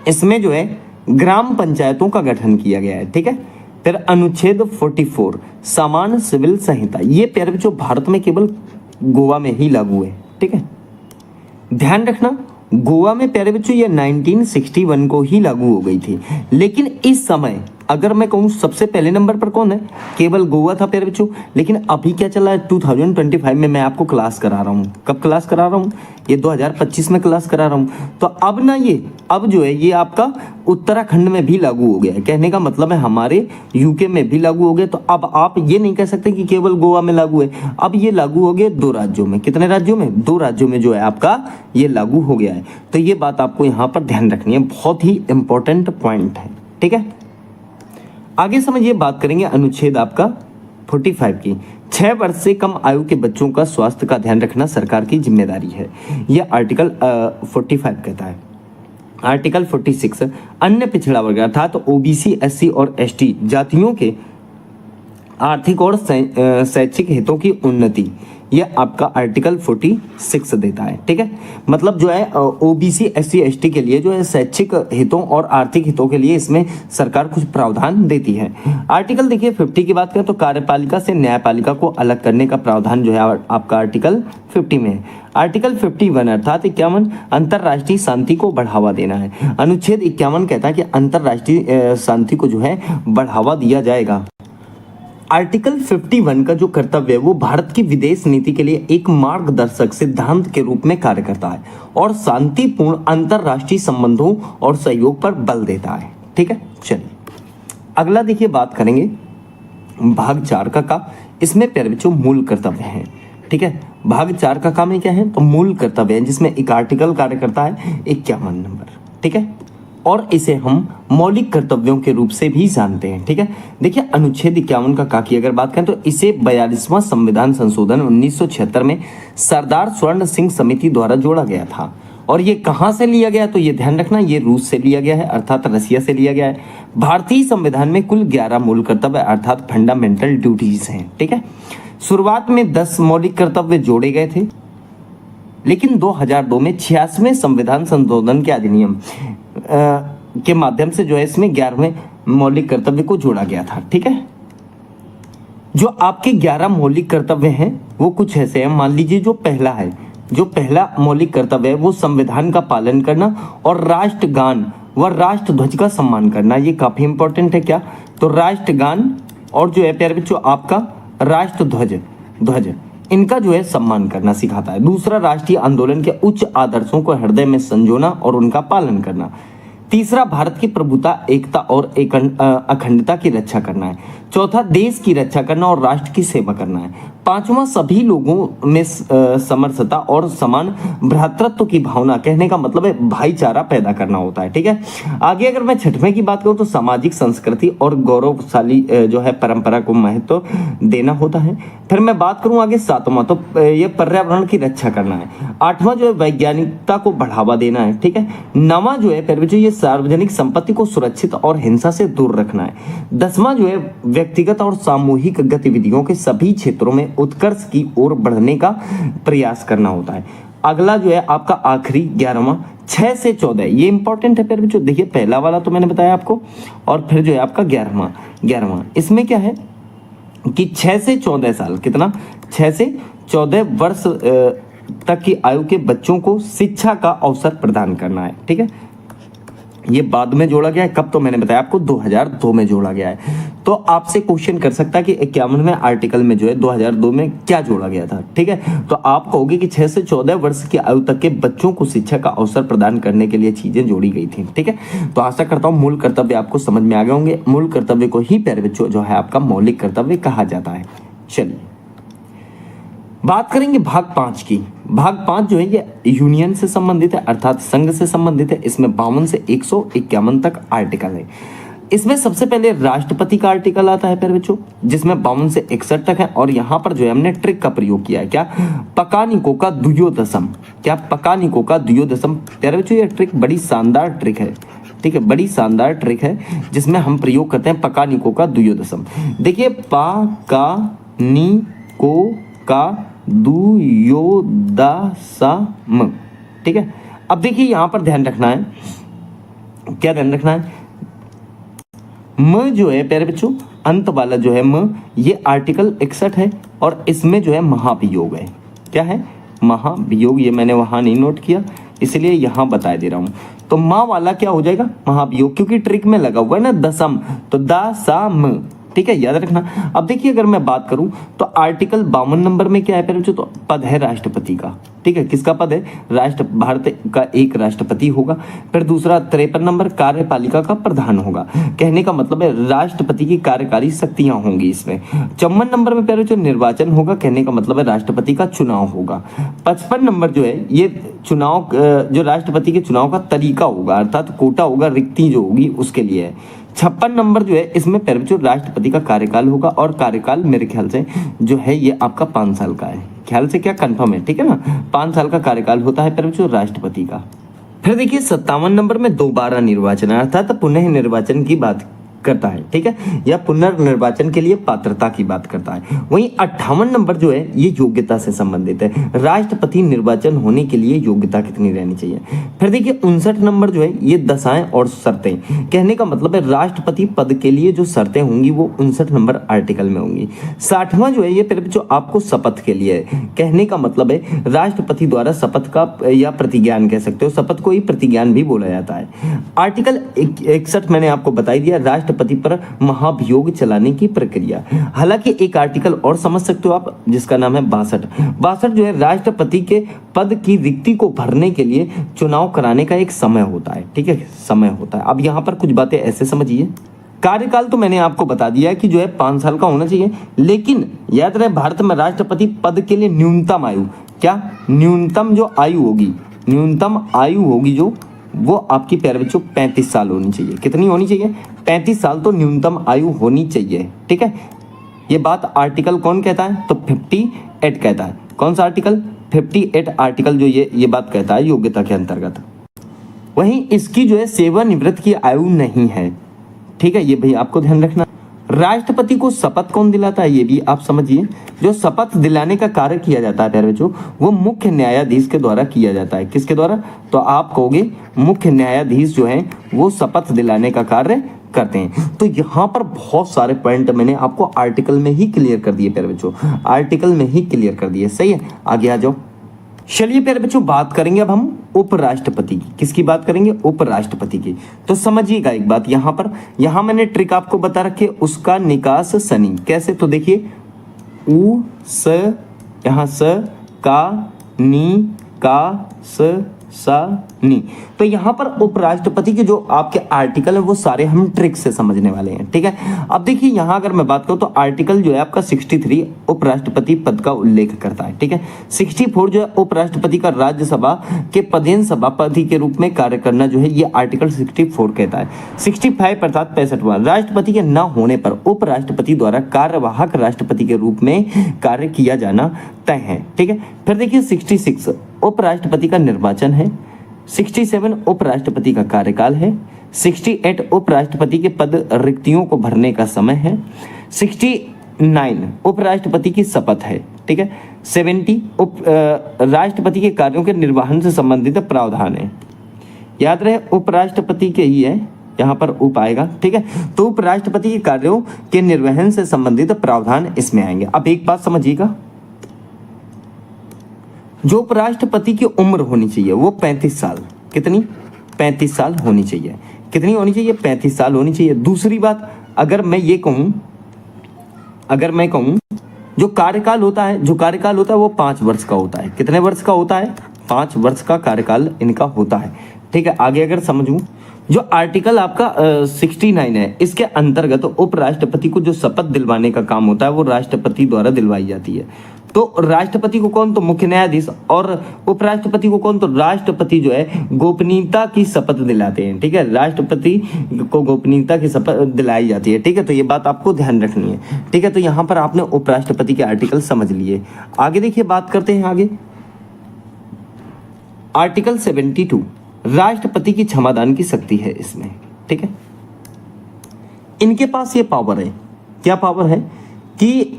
Speaker 2: इसमें जो है ग्राम पंचायतों का गठन किया गया है। ठीक है, फिर अनुच्छेद 44 समान सिविल संहिता, ये प्यारे बच्चों भारत में केवल गोवा में ही लागू है। ठीक है, ध्यान रखना गोवा में प्यारे बच्चों ये 1961 को ही लागू हो गई थी, लेकिन इस समय अगर मैं कहूँ सबसे पहले नंबर पर कौन है? केवल गोवा था प्यारे बच्चों। लेकिन अभी क्या चला है? 2025 में मैं आपको क्लास करा रहा हूँ। कब क्लास करा रहा हूँ? ये 2025 में क्लास करा रहा हूँ। तो अब ना अब जो है ये आपका उत्तराखंड में भी लागू हो गया है। कहने का मतलब है हमारे यूके में भी लागू हो गया। तो अब आप ये नहीं कह सकते कि केवल गोवा में लागू है, अब ये लागू हो गया 2 राज्यों में। कितने राज्यों में? 2 राज्यों में जो है आपका ये लागू हो गया है। तो ये बात आपको यहाँ पर ध्यान रखनी है, बहुत ही इंपॉर्टेंट पॉइंट है। ठीक है, आगे समझिए, बात करेंगे अनुच्छेद आपका 45 की। 6 वर्ष से कम आयु के बच्चों का स्वास्थ्य का ध्यान रखना सरकार की जिम्मेदारी है, यह आर्टिकल 45 कहता है। आर्टिकल 46 अन्य पिछड़ा वर्ग अर्थात ओबीसी, एससी और एसटी जातियों के आर्थिक और शैक्षिक हितों की उन्नति, यह आपका आर्टिकल 46 देता है। ठीक है, मतलब जो है ओबीसी, एससी, एसटी के लिए जो है शैक्षिक हितों और आर्थिक हितों के लिए इसमें सरकार कुछ प्रावधान देती है। आर्टिकल देखिए 50 की बात करें तो कार्यपालिका से न्यायपालिका को अलग करने का प्रावधान जो है आपका आर्टिकल 50 में है। आर्टिकल 51 अर्थात 51 अंतरराष्ट्रीय शांति को बढ़ावा देना है। अनुच्छेद 51 कहता है कि अंतरराष्ट्रीय शांति को जो है बढ़ावा दिया जाएगा। आर्टिकल 51 का जो कर्तव्य है वो भारत की विदेश नीति के लिए एक मार्गदर्शक सिद्धांत के रूप में कार्य करता है और शांतिपूर्ण अंतरराष्ट्रीय संबंधों और सहयोग पर बल देता है। ठीक है, चलिए अगला देखिए, बात करेंगे भाग 4 का। इसमें प्यारे बच्चों मूल कर्तव्य हैं। ठीक है, भाग 4 का काम है क्या है? तो मूल कर्तव्य है, जिसमें एक आर्टिकल कार्य करता है 51 नंबर। ठीक है, और इसे हम मौलिक कर्तव्यों के रूप से भी जानते हैं। ठीक है, देखिए अनुच्छेद 51 का की अगर बात करें तो इसे 42वां संविधान संशोधन 1976 में सरदार स्वर्ण सिंह समिति द्वारा जोड़ा गया था। और ये कहाँ से लिया गया, तो ये ध्यान रखना, ये रूस से लिया गया है, अर्थात रसिया से लिया गया है। भारतीय संविधान में कुल 11 मूल कर्तव्य अर्थात फंडामेंटल ड्यूटीज हैं। ठीक है, शुरुआत में 10 मौलिक कर्तव्य जोड़े गए थे, लेकिन 2002 में 86वें संविधान संशोधन के अधिनियम के माध्यम से जो है इसमें 11वें मौलिक कर्तव्य को जोड़ा गया था। ठीक है, जो आपके 11 मौलिक कर्तव्य हैं वो कुछ ऐसे हैं। मान लीजिए जो पहला मौलिक कर्तव्य है वो संविधान का पालन करना और राष्ट्रगान व राष्ट्र ध्वज का सम्मान करना। ये काफी इंपॉर्टेंट है। क्या, तो राष्ट्रगान और जो है प्यारे बच्चों आपका राष्ट्र ध्वज इनका जो है सम्मान करना सिखाता है। दूसरा, राष्ट्रीय आंदोलन के उच्च आदर्शों को हृदय में संजोना और उनका पालन करना। तीसरा, भारत की प्रभुता, एकता और अखंडता की रक्षा करना है। चौथा, देश की रक्षा करना और राष्ट्र की सेवा करना है। पांचवा, सभी लोगों में समरसता और समान भ्रातृत्व की भावना, कहने का मतलब है भाईचारा पैदा करना होता है। ठीक है, आगे अगर मैं छठवें की बात करूं तो सामाजिक संस्कृति और गौरवशाली जो है परंपरा को महत्व देना होता है। फिर मैं बात करूं आगे सातवां, तो ये पर्यावरण की रक्षा करना है। आठवां जो है वैज्ञानिकता को बढ़ावा देना है। ठीक है, नवां जो है फिर भी ये सार्वजनिक संपत्ति को सुरक्षित और हिंसा से दूर रखना है। 10वां जो है व्यक्तिगत और सामूहिक गतिविधियों के सभी क्षेत्रों में उत्कर्ष की ओर बढ़ने का प्रयास करना होता है। अगला जो है आपका आखिरी 11वां 6 से 14, ये इंपॉर्टेंट है। फिर भी जो देखिए पहला वाला तो मैंने बताया आपको, और फिर जो है आपका 11वां इसमें क्या है कि 6 से 14 साल, कितना 6 से 14 वर्ष तक की आयु के बच्चों को शिक्षा का अवसर प्रदान करना है। ठीक है, ये बाद में जोड़ा गया है। कब, तो मैंने बताया आपको 2002 में जोड़ा गया है। तो आपसे क्वेश्चन कर सकता है कि 51वें आर्टिकल में जो है 2002 में क्या जोड़ा गया था। ठीक है, तो आप कहोगे कि 6 से 14 वर्ष की आयु तक के बच्चों को शिक्षा का अवसर प्रदान करने के लिए चीजें जोड़ी गई थी। ठीक है, तो आशा करता हूँ मूल कर्तव्य आपको समझ में आ गए होंगे। मूल कर्तव्य को ही प्यारे बच्चों जो है आपका मौलिक कर्तव्य कहा जाता है। चलिए बात करेंगे भाग 5 की। भाग 5 जो है ये यूनियन से संबंधित है, अर्थात संघ से संबंधित है। इसमें 52 से 151 तक आर्टिकल है। इसमें सबसे पहले राष्ट्रपति का आर्टिकल आता है प्यारे बच्चों, जिसमें 52 से 61 तक है। और यहाँ पर जो है हमने ट्रिक का प्रयोग किया है। क्या, पकानिको का द्वयोदशम। क्या, पकानिको का द्वयोदशम। प्यारे बच्चों ये ट्रिक बड़ी शानदार ट्रिक है। ठीक है, बड़ी शानदार ट्रिक है जिसमें हम प्रयोग करते हैं पकानिको का द्वयोदशम। देखिए पकानिको का द्वयोदशम। ठीक है, अब देखिए यहां पर ध्यान रखना है, क्या ध्यान रखना है, म जो है प्यारे बच्चों अंत वाला जो है म, ये आर्टिकल 61 है और इसमें जो है महाभियोग है। क्या है, महाभियोग। ये मैंने वहां नहीं नोट किया इसलिए यहां बता दे रहा हूं। तो माँ वाला क्या हो जाएगा, महाभियोग, क्योंकि ट्रिक में लगा हुआ है ना दशम, तो दशम। ठीक है, याद रखना। अब देखिए अगर मैं बात करूं तो आर्टिकल 52 नंबर में क्या है प्यारे बच्चों, तो पद है राष्ट्रपति का। ठीक है, किसका पद है, भारत का एक राष्ट्रपति होगा। फिर दूसरा 53 नंबर कार्यपालिका का प्रधान होगा। कहने का मतलब है राष्ट्रपति की कार्यकारी शक्तियां होंगी इसमें। 54 नंबर में प्यारे बच्चों निर्वाचन होगा। कहने का मतलब है राष्ट्रपति का चुनाव होगा। 55 नंबर जो है ये चुनाव, जो राष्ट्रपति के चुनाव का तरीका होगा, अर्थात कोटा होगा, रिक्ति जो होगी उसके लिए है। 56 नंबर जो है इसमें प्यारे बच्चों राष्ट्रपति का कार्यकाल होगा। और कार्यकाल मेरे ख्याल से जो है ये आपका 5 साल का है, ख्याल से क्या कंफर्म है। ठीक है ना, 5 साल का कार्यकाल होता है प्यारे बच्चों राष्ट्रपति का। फिर देखिए 57 नंबर में दोबारा निर्वाचन अर्थात पुनः निर्वाचन की बात करता है। ठीक है, या पुनर्निर्वाचन के लिए पात्रता की बात करता है। वहीं 58 नंबर जो है ये योग्यता से संबंधित है, राष्ट्रपति निर्वाचन होने के लिए योग्यता कितनी रहनी चाहिए। फिर देखिए 59 नंबर जो है ये दशाएं और शर्तें। कहने का मतलब है राष्ट्रपति पद के लिए जो शर्तें होंगी वो 59 नंबर आर्टिकल में होंगी। 60वां जो है ये फिर जो आपको शपथ के लिए है। कहने का मतलब है राष्ट्रपति द्वारा शपथ का या प्रतिज्ञान कह सकते हो, शपथ को ही प्रतिज्ञान भी बोला जाता है। आर्टिकल 61 मैंने आपको बता दिया, राष्ट्रपति पर महाभियोग चलाने की प्रक्रिया। हालांकि एक आर्टिकल और समझ सकते हो आप जिसका नाम है 62 जो है राष्ट्रपति के पद की रिक्ति को भरने के लिए चुनाव कराने का एक समय होता है। ठीक है, समय होता है। अब यहां पर कुछ बातें ऐसे समझिए, कार्यकाल तो मैंने आपको बता दिया है कि जो है 5 साल का होना चाहिए, लेकिन याद रहे भारत में राष्ट्रपति पद के लिए न्यूनतम आयु, क्या न्यूनतम जो आयु होगी, न्यूनतम आयु होगी जो वो आपकी प्यारे बच्चों 35 साल होनी चाहिए। कितनी होनी चाहिए? 35 साल तो न्यूनतम आयु होनी चाहिए। ठीक है, ये बात आर्टिकल कौन कहता है? तो 58 कहता है। कौन सा आर्टिकल? 58 आर्टिकल जो ये बात कहता है योग्यता के अंतर्गत। वहीं इसकी जो है सेवानिवृत्त की आयु नहीं है। ठीक है, ये भाई आपको ध्यान रखना। राष्ट्रपति को शपथ कौन दिलाता है ये भी आप समझिए। जो शपथ दिलाने का कार्य किया जाता है प्यारे बच्चों, वो मुख्य न्यायाधीश के द्वारा किया जाता है। किसके द्वारा? तो आप कहोगे मुख्य न्यायाधीश जो है वो शपथ दिलाने का कार्य करते हैं। तो यहाँ पर बहुत सारे पॉइंट मैंने आपको आर्टिकल में ही क्लियर कर दिए प्यारे बच्चों, आर्टिकल में ही क्लियर कर दिए। सही है, आगे आ जाओ। चलिए प्यारे बच्चों, बात करेंगे अब हम उपराष्ट्रपति की। किसकी बात करेंगे? उपराष्ट्रपति की। तो समझिएगा एक बात, यहाँ मैंने ट्रिक आपको बता रखी है, उसका निकास सनी। कैसे? तो देखिए, उ स, यहाँ स, का, नी, का, स, सा, नी। तो यहाँ पर उपराष्ट्रपति के जो आपके आर्टिकल है वो सारे हम ट्रिक से समझने वाले हैं। ठीक है, अब देखिए यहाँ अगर मैं बात करूँ तो आर्टिकल जो है आपका 63 उपराष्ट्रपति पद का उल्लेख करता है। ठीक है, 64 जो है उपराष्ट्रपति का राज्यसभा के पदेन सभापति के रूप में कार्य करना जो है ये आर्टिकल 64 कहता है। 65 अर्थात 65वां, राष्ट्रपति के न होने पर उपराष्ट्रपति द्वारा कार्यवाहक राष्ट्रपति के रूप में कार्य किया जाना तय है। ठीक है, फिर देखिए 66 उपराष्ट्रपति का निर्वाचन है। 67 उपराष्ट्रपति का कार्यकाल है। 68 उपराष्ट्रपति के पद रिक्तियों को भरने का समय है। 69 उपराष्ट्रपति की शपथ है। ठीक है, 70 राष्ट्रपति के कार्यों के निर्वहन से संबंधित प्रावधान है। याद रहे उपराष्ट्रपति के ही है, यहाँ पर उप आएगा। ठीक है, तो उपराष्ट्रपति के कार्यों के निर्वहन से संबंधित प्रावधान इसमें आएंगे। अब एक बात समझिएगा, जो उपराष्ट्रपति की उम्र होनी चाहिए वो 35 साल। कितनी? 35 साल होनी चाहिए। कितनी होनी चाहिए? 35 साल होनी चाहिए। दूसरी बात, अगर मैं कहूं जो कार्यकाल होता है वो 5 वर्ष का होता है। कितने वर्ष का होता है? 5 वर्ष का कार्यकाल इनका होता है। ठीक है, आगे अगर समझूं, जो आर्टिकल आपका 69 है, इसके अंतर्गत उपराष्ट्रपति को जो शपथ दिलवाने का काम होता है वो राष्ट्रपति द्वारा दिलवाई जाती है। तो राष्ट्रपति को कौन? तो मुख्य न्यायाधीश। और उपराष्ट्रपति को कौन? तो राष्ट्रपति जो है गोपनीयता की शपथ दिलाते हैं। ठीक है, राष्ट्रपति को गोपनीयता की शपथ दिलाई जाती है। ठीक है, तो ये बात आपको ध्यान रखनी है। ठीक है, तो यहाँ पर आपने उपराष्ट्रपति के आर्टिकल समझ लिए। आगे देखिए, बात करते हैं आगे। आर्टिकल 72 राष्ट्रपति की क्षमादान की शक्ति है इसमें। ठीक है, इनके पास ये पावर है। क्या पावर है? कि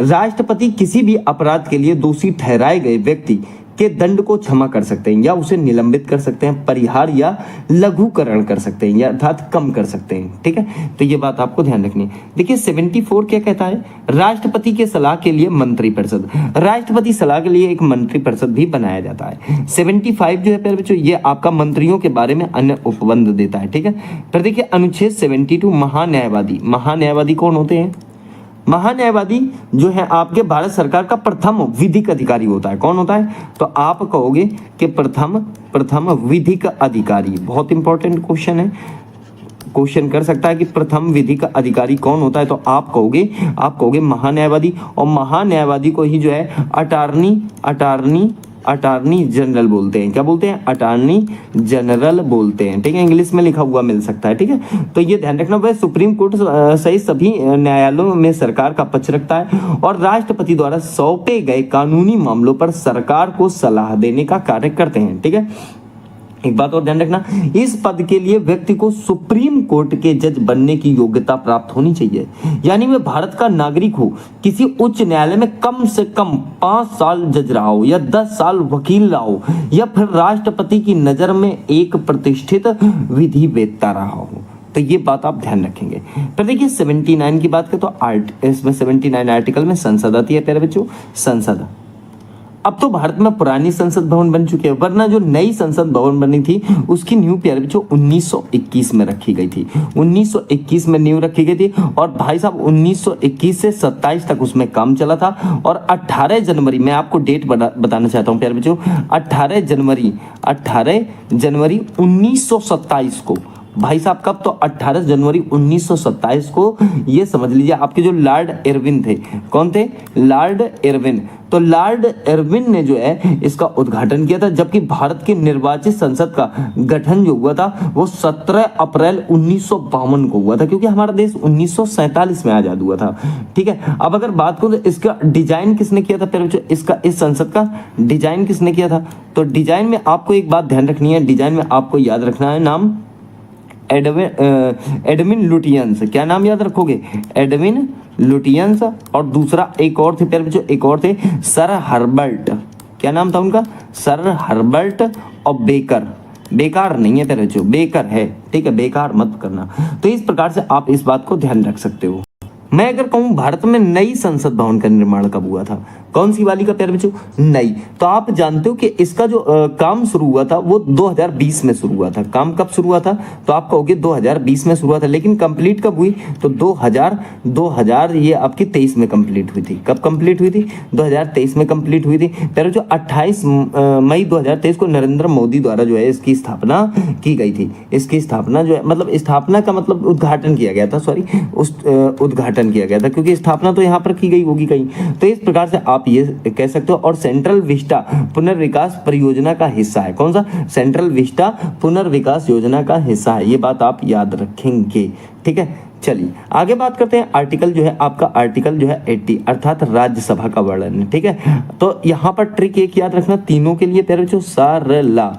Speaker 2: राष्ट्रपति किसी भी अपराध के लिए दोषी ठहराए गए व्यक्ति के दंड को क्षमा कर सकते हैं या उसे निलंबित कर सकते हैं, परिहार या लघुकरण कर सकते हैं या अर्थात कम कर सकते हैं। ठीक है, तो ये बात आपको ध्यान रखनी है। देखिए 74 क्या कहता है? राष्ट्रपति के सलाह के लिए मंत्रिपरिषद। राष्ट्रपति सलाह के लिए एक मंत्रिपरिषद भी बनाया जाता है। 75 जो है प्यारे बच्चों, ये आपका मंत्रियों के बारे में अन्य उपबंध देता है। ठीक है, फिर देखिए अनुच्छेद 72 महान्यायवादी। महान्यायवादी कौन होते हैं? महान्यायवादी जो है आपके भारत सरकार का प्रथम विधिक अधिकारी होता है। कौन होता है? तो आप कहोगे कि प्रथम विधिक अधिकारी। बहुत इंपॉर्टेंट क्वेश्चन है, क्वेश्चन कर सकता है कि प्रथम विधिक अधिकारी कौन होता है, तो आप कहोगे महान्यायवादी। और महान्यायवादी को ही जो है अटॉर्नी जनरल बोलते हैं। क्या बोलते हैं? अटॉर्नी जनरल बोलते हैं। ठीक है, इंग्लिश में लिखा हुआ मिल सकता है। ठीक है, तो ये ध्यान रखना। वह सुप्रीम कोर्ट सहित सभी न्यायालयों में सरकार का पक्ष रखता है और राष्ट्रपति द्वारा सौंपे गए कानूनी मामलों पर सरकार को सलाह देने का कार्य करते हैं। ठीक है, एक बात और ध्यान रखना, इस पद के लिए व्यक्ति को सुप्रीम कोर्ट के जज बनने की योग्यता प्राप्त होनी चाहिए। यानी वह भारत का नागरिक हो, किसी उच्च न्यायालय में कम से कम 5 साल जज रहा हो या 10 साल वकील रहा हो या फिर राष्ट्रपति की नजर में एक प्रतिष्ठित विधिवेत्ता रहा हो। तो ये बात आप ध्यान रखेंगे। फिर देखिए 79 की बात करें तो इसमें 79 आर्टिकल में संसद आती है प्यारे बच्चों, संसद। अब तो भारत में पुरानी संसद भवन बन चुके हैं, वरना जो नई संसद भवन बनी थी उसकी नींव प्यारे बच्चों 1921 में रखी गई थी। 1921 में नींव रखी गई थी और भाई साहब 1921 से 27 तक उसमें काम चला था। और 18 जनवरी, मैं आपको डेट बताना चाहता हूँ प्यारे बच्चों, 18 जनवरी 1927 को भाई साहब कब, तो 18 जनवरी 1927 को। ये समझ लीजिए आपके जो लॉर्ड इरविन थे, कौन थे, लॉर्ड इरविन। तो लॉर्ड इरविन ने जो है इसका उद्घाटन किया था, जबकि भारत की निर्वाचित संसद का गठन जो हुआ था वो 17 अप्रैल 1952 को हुआ था, क्योंकि हमारा देश 1947 में आजाद हुआ था। ठीक है, अब अगर बात करूं तो इसका डिजाइन किसने किया था, इसका इस संसद का डिजाइन किसने किया था, तो डिजाइन में आपको एक बात ध्यान रखनी है, डिजाइन में आपको याद रखना है नाम एडविन लुटियंस। क्या नाम याद रखोगे, एडविन लुटियंस। और दूसरा एक और थे प्यारे बच्चों, एक और थे सर हर्बर्ट। क्या नाम था उनका, सर हर्बर्ट और बेकर। बेकार नहीं है प्यारे बच्चों, बेकर है, ठीक है, बेकार मत करना। तो इस प्रकार से आप इस बात को ध्यान रख सकते हो। मैं अगर कहूं भारत में नई संसद भवन का निर्माण कब हुआ था, कौन सी वाली का प्यारे बच्चों, नई। तो आप जानते हो कि इसका जो काम शुरू हुआ था वो 2020 में शुरू हुआ था। काम कब शुरू हुआ था, तो आप कहोगे 2020 में शुरू हुआ था, लेकिन कंप्लीट कब हुई, तो 2000 ये आपकी 23 में कंप्लीट हुई थी। कब कंप्लीट हुई थी, 2023 में कंप्लीट हुई थी प्यारे बच्चों। 28 मई 2023 को नरेंद्र मोदी द्वारा जो है इसकी स्थापना की गई थी। इसकी स्थापना जो है, मतलब स्थापना का मतलब उद्घाटन किया गया था, सॉरी, उस उद्घाटन किया गया था, क्योंकि स्थापना तो यहाँ पर की गई होगी कहीं। तो इस प्रकार से आप ये कह सकते हो। और सेंट्रल विस्टा पुनर्विकास परियोजना का हिस्सा है, कौन सा, सेंट्रल विस्टा पुनर्विकास योजना का हिस्सा है। ये बात आप याद रखेंगे, ठीक है। चलिए आगे बात करते हैं। आर्टिकल जो है आपका, आर्टिकल जो है 80 अर्थात राज्यसभा का वर्णन, ठीक है। तो यहाँ पर ट्रिक एक याद रखना तीनों के लिए प्यारे बच्चों, सरला,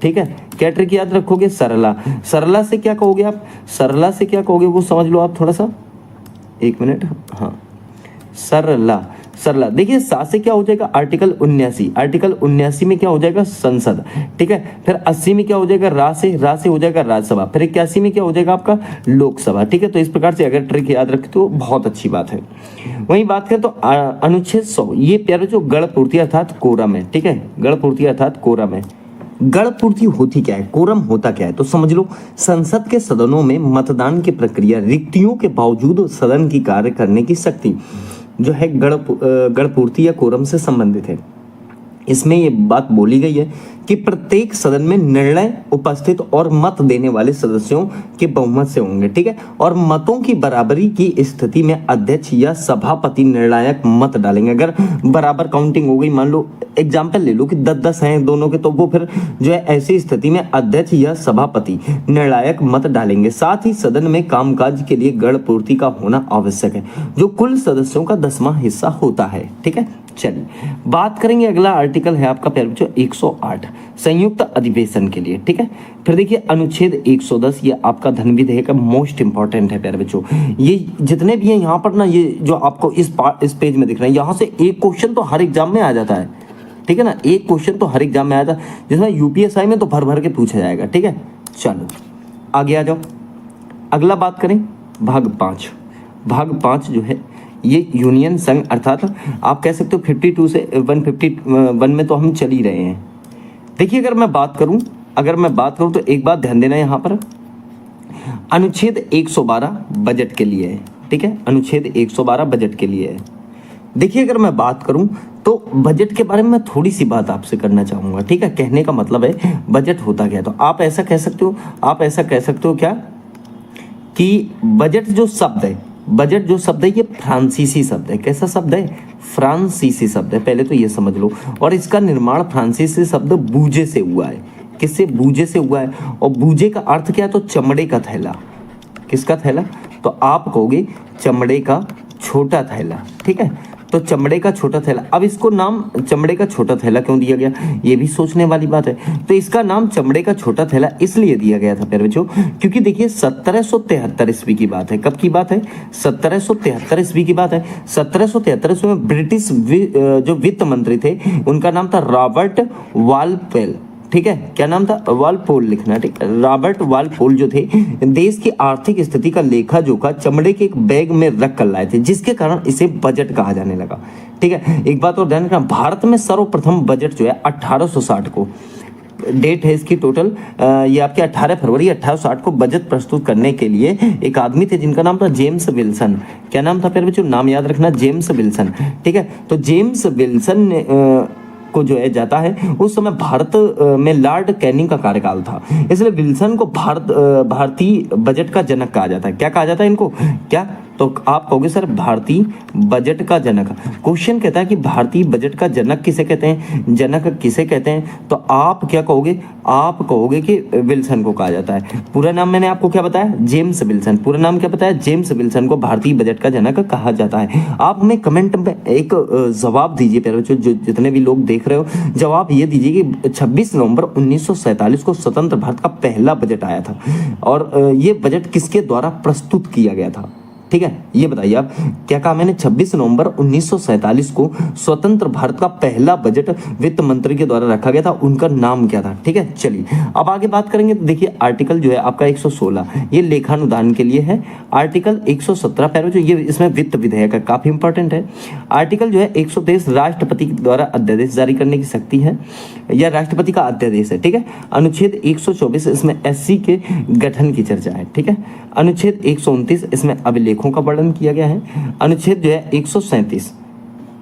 Speaker 2: ठीक है। क्या ट्रिक याद रखोगे, सरला। सरला से क्या कहोगे आप, सरला से क्या कहोगे वो समझ लो आप थोड़ा सा, एक मिनट, हाँ, सरला। सरला देखिए, सा से क्या हो जाएगा, आर्टिकल 79, आर्टिकल 79 में क्या हो जाएगा, संसद, ठीक है। फिर 80 में क्या हो जाएगा, रा से हो जाएगा राज्यसभा। फिर 81 में क्या हो जाएगा आपका, लोकसभा, ठीक है। तो इस प्रकार से अगर ट्रिक याद रखे तो बहुत अच्छी बात है। वहीं बात करें तो अनुच्छेद 100, ये प्यारे जो गण पूर्ति अर्थात कोरम है, ठीक है, गण पूर्ति अर्थात कोरम है। गण पूर्ति होती क्या है, कोरम होता क्या है, तो समझ लो, संसद के सदनों में मतदान की प्रक्रिया, रिक्तियों के बावजूद सदन की कार्य करने की शक्ति जो है गण पूर्ति या कोरम से संबंधित है। इसमें ये बात बोली गई है कि प्रत्येक सदन में निर्णय उपस्थित और मत देने वाले सदस्यों के बहुमत से होंगे, ठीक है। और मतों की बराबरी की स्थिति में अध्यक्ष या सभापति निर्णायक मत डालेंगे। अगर बराबर काउंटिंग हो गई, मान लो एग्जाम्पल ले लो कि 10-10 हैं दोनों के, तो वो फिर जो है ऐसी स्थिति में अध्यक्ष या सभापति निर्णायक मत डालेंगे। साथ ही सदन में कामकाज के लिए गण पूर्ति का होना आवश्यक है, जो कुल सदस्यों का 10वां हिस्सा होता है, ठीक है। चलिए बात करेंगे, अगला आर्टिकल है आपका प्यारे बच्चों 108 संयुक्त अधिवेशन के लिए, ठीक है। फिर देखिए अनुच्छेद 110, ये आपका धन विधेयक का मोस्ट इंपॉर्टेंट है प्यारे बच्चों। ये जितने भी हैं यहाँ पर ना, ये जो आपको इस पेज में दिख रहा है, यहाँ से एक क्वेश्चन तो हर एग्जाम में आ जाता है, ठीक है ना, एक क्वेश्चन तो हर एग्जाम में आया था, जिसमें यूपीएसआई में तो भर भर के पूछा जाएगा, ठीक है। चलो आगे आ जाओ, अगला बात करें भाग 5। भाग 5 जो है ये यूनियन संघ अर्थात आप कह सकते हो 52 से 151 में तो हम चल ही रहे हैं। देखिए अगर मैं बात करूं तो एक बात ध्यान देना, यहाँ पर अनुच्छेद 112 बजट के लिए है, ठीक है, अनुच्छेद 112 बजट के लिए है। देखिए अगर मैं बात करूं तो बजट के बारे में मैं थोड़ी सी बात आपसे करना चाहूंगा, ठीक है। कहने का मतलब है बजट होता क्या है, तो आप ऐसा कह सकते हो क्या कि बजट जो शब्द है ये फ्रांसीसी शब्द है। कैसा शब्द है, फ्रांसीसी शब्द है, पहले तो ये समझ लो। और इसका निर्माण फ्रांसीसी शब्द बूजे से हुआ है। किससे, बूजे से हुआ है। और बूजे का अर्थ क्या है, तो चमड़े का थैला। किसका थैला, तो आप कहोगे चमड़े का छोटा थैला, ठीक है। तो चमड़े का छोटा थैला, अब इसको नाम चमड़े का छोटा थैला क्यों दिया गया, ये भी सोचने वाली बात है। तो इसका नाम चमड़े का छोटा थैला इसलिए दिया गया था प्यारे बच्चों, क्योंकि देखिए 1773 ईस्वी की बात है। कब की बात है, 1773 ईस्वी की बात है। 1773 में ब्रिटिश जो वित्त मंत्री थे उनका नाम था रॉबर्ट वालपोल, ठीक है। क्या नाम था, वालपोल लिखना, ठीक है। रॉबर्ट वालपोल जो थे देश की आर्थिक स्थिति का लेखा जोखा चमड़े के एक बैग में रख कर लाए थे, जिसके कारण इसे बजट कहा जाने लगा, ठीक है। एक बात और ध्यान रखना, भारत में सर्वप्रथम बजट जो है 1860 को डेट है इसकी टोटल, ये आपके 18 फरवरी 1860 को बजट प्रस्तुत करने के लिए एक आदमी थे जिनका नाम था जेम्स विल्सन। क्या नाम था प्यारे बच्चों, नाम याद रखना, जेम्स विल्सन, ठीक है। तो जेम्स विल्सन ने को जो है जाता है, उस समय भारत में लॉर्ड कैनिंग का कार्यकाल था, इसलिए विल्सन को भारतीय बजट का जनक कहा जाता है। क्या कहा जाता है इनको? क्या? तो आप कहोगे सर भारतीय बजट का जनक। क्वेश्चन कहता है कि भारतीय बजट का जनक किसे कहते हैं, जनक किसे कहते हैं, तो आप क्या कहोगे? आप कहोगे कि विल्सन को कहा जाता है। पूरा नाम मैंने आपको क्या बताया? James Wilson. पूरा नाम क्या बताया? जेम्स विल्सन को भारतीय बजट का जनक कहा जाता है। आप हमें कमेंट में एक जवाब दीजिए प्यारे बच्चों, जो जितने भी लोग देख रहे हो, जवाब ये दीजिए कि 26 नवंबर 1947 को स्वतंत्र भारत का पहला बजट आया था, और ये बजट किसके द्वारा प्रस्तुत किया गया था? ठीक है, ये बताइए आप। क्या कहा मैंने? 26 नवंबर 1947 को स्वतंत्र भारत का पहला बजट वित्त मंत्री के द्वारा रखा गया था, उनका नाम क्या था? ठीक है, चलिए अब आगे बात करेंगे। तो देखिए आर्टिकल जो है आपका 116 ये लेखानुदान के लिए है। आर्टिकल 117 पैरो जो ये इसमें वित्त विधेयक है, काफी इंपॉर्टेंट है। आर्टिकल जो है 123 राष्ट्रपति द्वारा अध्यादेश जारी करने की शक्ति है, या राष्ट्रपति का अध्यादेश है। ठीक है, अनुच्छेद 124 इसमें एससी के गठन की चर्चा है। ठीक है, अनुच्छेद 129 इसमें अभिलेखों का वर्णन किया गया है। अनुच्छेद जो है 137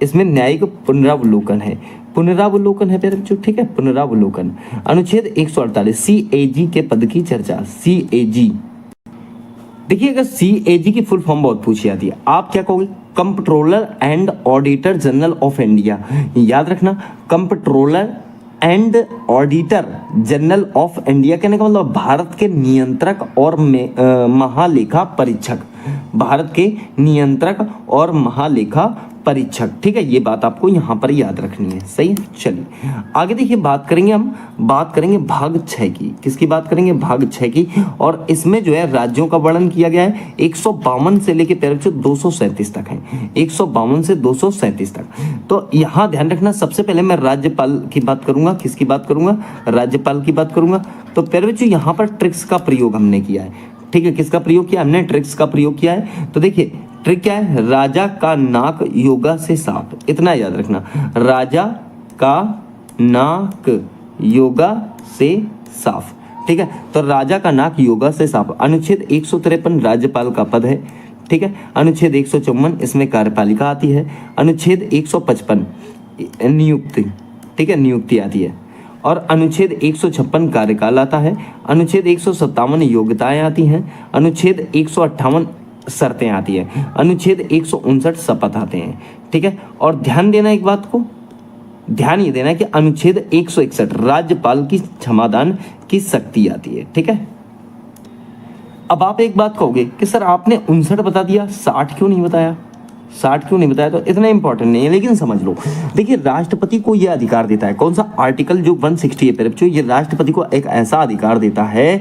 Speaker 2: इसमें न्यायिक पुनरावलोकन है, पुनरावलोकन है प्यारे बच्चों। ठीक है, पुनरावलोकन। अनुच्छेद 148 सीएजी के पद की चर्चा, सीएजी। देखिए अगर सीएजी की फुल फॉर्म बहुत पूछी जाती है, आप क्या कहोगे? Comptroller and auditor general of India. याद रखना, comptroller and auditor general of India कहने का मतलब भारत के नियंत्रक और महालेखा परीक्षक, भारत के नियंत्रक और महालेखा परीक्षक। ठीक है, ये बात आपको यहाँ पर याद रखनी है। सही है, चलिए आगे देखिए बात करेंगे भाग 6 की। किसकी बात करेंगे? भाग 6 की। और इसमें जो है राज्यों का वर्णन किया गया है। 152 से लेके पैर 237 तक है, 152 से 237 तक। तो यहाँ ध्यान रखना, सबसे पहले मैं राज्यपाल की बात करूंगा। किसकी बात करूंगा? राज्यपाल की बात करूंगा। तो पैर बच्चों यहाँ पर ट्रिक्स का प्रयोग हमने किया है। ठीक है, किसका प्रयोग किया हमने? ट्रिक्स का प्रयोग किया है। तो देखिए ट्रिक क्या है? राजा का नाक योगा से साफ, इतना याद रखना, राजा का नाक योगा से साफ। ठीक है, तो राजा का नाक योगा से साफ। अनुच्छेद 153 राज्यपाल का पद है। ठीक है, अनुच्छेद 154 इसमें कार्यपालिका आती है। अनुच्छेद 155 नियुक्ति, ठीक है, नियुक्ति आती है। और अनुच्छेद 156 कार्यकाल आता है। अनुच्छेद 157 योग्यताएं आती हैं। अनुच्छेद 158 शर्तें आती है। अनुच्छेद 159 शपथ आते हैं। ठीक है, और ध्यान देना एक बात को, ध्यान ये देना है कि अनुच्छेद 161 राज्यपाल की क्षमादान की शक्ति आती है। ठीक है, अब आप एक बात कहोगे कि सर आपने 59 बता दिया, 60 क्यों नहीं बताया? 60 क्यों नहीं बताया? तो इतना इंपॉर्टेंट नहीं है, लेकिन समझ लो। देखिए राष्ट्रपति को यह अधिकार देता है, कौन सा? आर्टिकल जो 160 है बच्चों, ये राष्ट्रपति को एक ऐसा अधिकार देता है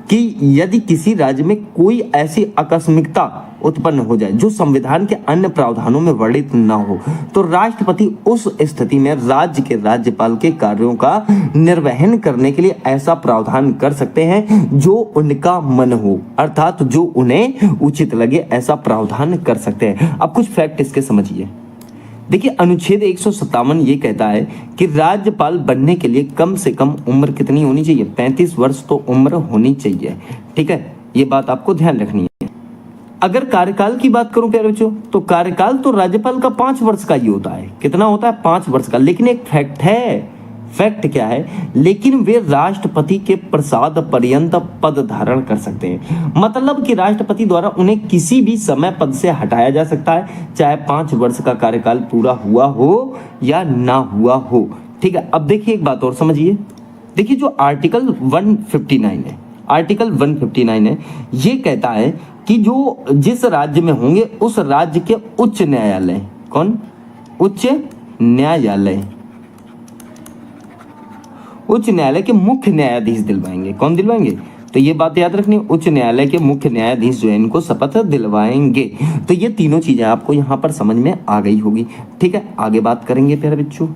Speaker 2: कि यदि किसी राज्य में कोई ऐसी आकस्मिकता उत्पन्न हो जाए जो संविधान के अन्य प्रावधानों में वर्णित न हो, तो राष्ट्रपति उस स्थिति में राज्य के राज्यपाल के कार्यों का निर्वहन करने के लिए ऐसा प्रावधान कर सकते हैं जो उनका मन हो, अर्थात जो उन्हें उचित लगे ऐसा प्रावधान कर सकते हैं। अब कुछ फैक्ट इसके समझिए। देखिए अनुच्छेद 157 ये कहता है कि राज्यपाल बनने के लिए कम से कम उम्र कितनी होनी चाहिए? 35 वर्ष तो उम्र होनी चाहिए। ठीक है, ये बात आपको ध्यान रखनी है। अगर कार्यकाल की बात करूं प्यारे बच्चों, तो कार्यकाल तो राज्यपाल का 5 वर्ष का ही होता है। कितना होता है? 5 वर्ष का। लेकिन एक फैक्ट है, फैक्ट क्या है? लेकिन वे राष्ट्रपति के प्रसाद पर्यंत पद धारण कर सकते हैं। मतलब कि राष्ट्रपति द्वारा उन्हें किसी भी समय पद से हटाया जा सकता है, चाहे 5 वर्ष का कार्यकाल पूरा हुआ हो या ना हुआ हो। ठीक है, अब देखिए एक बात और समझिए। देखिए जो आर्टिकल 159 है, आर्टिकल 159 है, ये कहता है कि जो जिस राज्य में होंगे उस राज्य के उच्च न्यायालय, कौन? उच्च न्यायालय, उच्च न्यायालय के मुख्य न्यायाधीश दिलवाएंगे। कौन दिलवाएंगे? तो ये बात याद रखनी, उच्च न्यायालय के मुख्य न्यायाधीश जो है इनको शपथ दिलवाएंगे। तो ये तीनों चीजें आपको यहाँ पर समझ में आ गई होगी। ठीक है, आगे बात करेंगे प्यारे बच्चों।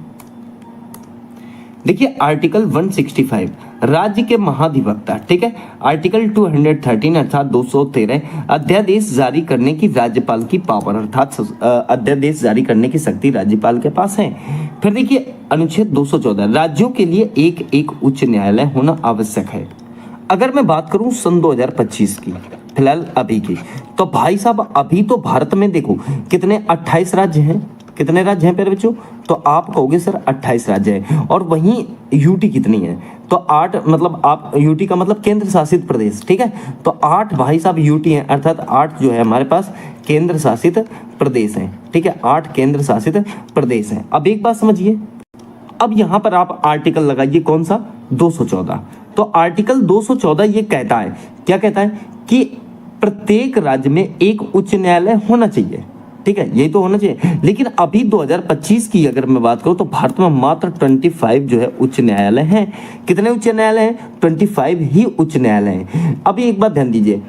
Speaker 2: देखिए आर्टिकल 165 राज्य के महाधिवक्ता। ठीक है, आर्टिकल 213 अर्थात 213 अध्यादेश जारी करने की राज्यपाल की पावर, अर्थात अध्यादेश जारी करने की शक्ति राज्यपाल के पास है। फिर देखिए अनुच्छेद 214 राज्यों के लिए एक उच्च न्यायालय होना आवश्यक है। अगर मैं बात करूं सन 2025 की, फिलहाल अभी की, तो भाई साहब अभी तो भारत में देखो कितने 28 राज्य हैं, कितने राज्य हैं प्यारे बच्चों? तो आप कहोगे सर 28 राज्य है। और वहीं यूटी कितनी है? तो 8, मतलब आप यूटी का मतलब केंद्र शासित प्रदेश, ठीक है। तो 8 भाई साहब यूटी हैं, अर्थात 8 जो है हमारे पास केंद्र शासित प्रदेश हैं, ठीक है। 8 केंद्र शासित प्रदेश हैं। अब एक बात समझिए, अब यहां पर आप आर्टिकल लगाइए, कौन सा? 214। तो आर्टिकल 214 ये कहता है, क्या कहता है? कि प्रत्येक राज्य में एक उच्च न्यायालय होना चाहिए, ठीक है, यही तो होना चाहिए। लेकिन अभी 2025 की अगर मैं बात करूं तो भारत में मात्र 25 जो है उच्च न्यायालय हैं। कितने उच्च न्यायालय हैं? 25 ही उच्च न्यायालय हैं। अभी एक बात ध्यान दीजिए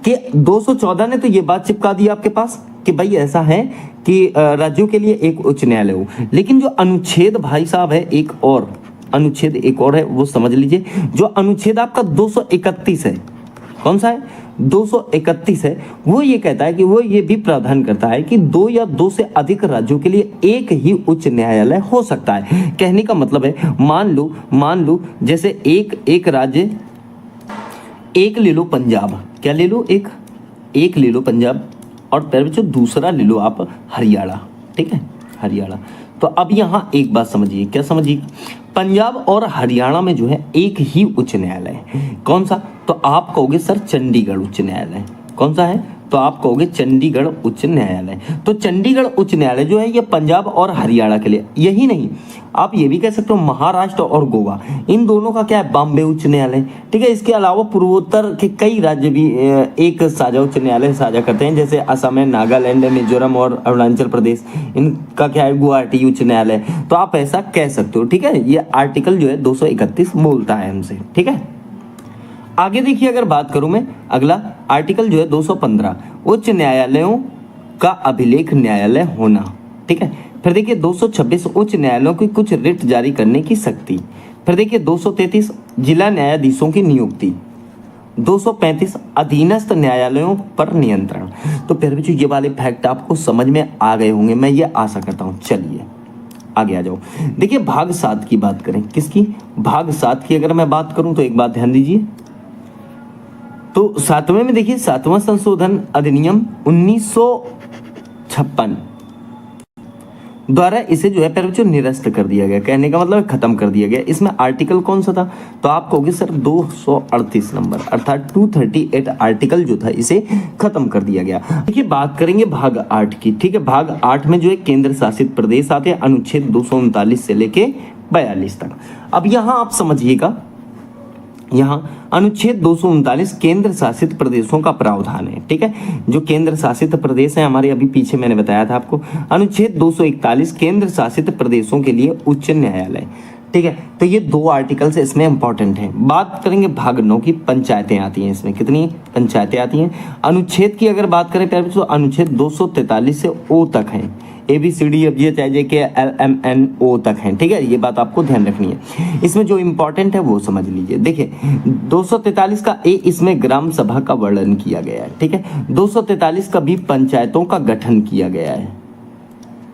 Speaker 2: कि 214 ने तो ये बात चिपका दी आपके पास कि भाई ऐसा है कि राज्यों के लिए एक उच्च न्यायालय हो, लेकिन जो अनुच्छेद भाई साहब है, एक और अनुच्छेद एक और है, वो समझ लीजिए। जो अनुच्छेद आपका 231 है, कौन सा है? 231 है। वो ये कहता है कि वो ये भी प्रावधान करता है कि 2 या 2 से अधिक राज्यों के लिए एक ही उच्च न्यायालय हो सकता है। कहने का मतलब है, मान लो जैसे एक राज्य, एक ले लो पंजाब, क्या ले लो? एक ले लो पंजाब, और फिर बच्चों दूसरा ले लो आप हरियाणा, ठीक है, हरियाणा। तो अब यहाँ एक बात समझिए, क्या समझिए? पंजाब और हरियाणा में जो है एक ही उच्च न्यायालय है, कौन सा? तो आप कहोगे सर चंडीगढ़ उच्च न्यायालय। कौन सा है? तो आप कहोगे चंडीगढ़ उच्च न्यायालय। तो चंडीगढ़ उच्च न्यायालय जो है ये पंजाब और हरियाणा के लिए, यही नहीं, आप ये भी कह सकते हो महाराष्ट्र और गोवा, इन दोनों का क्या है? बॉम्बे उच्च न्यायालय, ठीक है। इसके अलावा पूर्वोत्तर के कई राज्य भी एक साझा उच्च न्यायालय साझा करते हैं, जैसे असम है, नागालैंड है, मिजोरम और अरुणाचल प्रदेश, इनका क्या है? गुवाहाटी उच्च न्यायालय। तो आप ऐसा कह सकते हो, ठीक है। ये आर्टिकल जो है 231 बोलता है हमसे, ठीक है। आगे देखिए, अगर बात करूं मैं, अगला आर्टिकल जो है 215, उच्च न्यायालयों का अभिलेख न्यायालय होना, ठीक है। फिर देखिए 226, उच्च न्यायालयों की कुछ रिट जारी करने की शक्ति। फिर देखिए 233, जिला न्यायाधीशों की नियुक्ति। 235, अधीनस्थ न्यायालयों पर नियंत्रण। तो फिर भी ये वाले फैक्ट आपको समझ में आ गए होंगे, मैं ये आशा करता हूँ। चलिए आगे आ जाओ। देखिए भाग 7 की बात करें, किसकी? भाग 7 की अगर मैं बात करूं तो एक बात ध्यान दीजिए, तो 7वें में देखिए 7वां संशोधन अधिनियम 1956 द्वारा इसे जो है फिर बच्चों निरस्त कर दिया गया। कहने का मतलब खत्म कर दिया गया। इसमें आर्टिकल कौन सा था? तो आप कहोगे सर 238 नंबर, अर्थात 238 आर्टिकल जो था इसे खत्म कर दिया गया। देखिए बात करेंगे भाग 8 की, ठीक है। भाग 8 में जो है केंद्र शासित प्रदेश आते हैं, अनुच्छेद 239 से लेके 42 तक। अब यहाँ आप समझिएगा, यहाँ अनुच्छेद 239 केंद्र शासित प्रदेशों का प्रावधान है, ठीक है। जो केंद्र शासित प्रदेश है हमारे, अभी पीछे मैंने बताया था आपको। अनुच्छेद 241 केंद्र शासित प्रदेशों के लिए उच्च न्यायालय, ठीक है। तो ये 2 आर्टिकल्स इसमें इंपॉर्टेंट हैं। बात करेंगे भाग 9 की, पंचायतें आती हैं इसमें। कितनी पंचायतें आती हैं? अनुच्छेद की अगर बात करें प्यारे बच्चों, अनुच्छेद 243 से ओ तक है, ABCDFGHIJKLMNO तक हैं, ठीक है। ये बात आपको ध्यान रखनी है। इसमें जो इंपॉर्टेंट है वो समझ लीजिए। देखिए 243 का ए, इसमें ग्राम सभा का वर्णन किया गया है, ठीक है। 243 का भी पंचायतों का गठन किया गया है।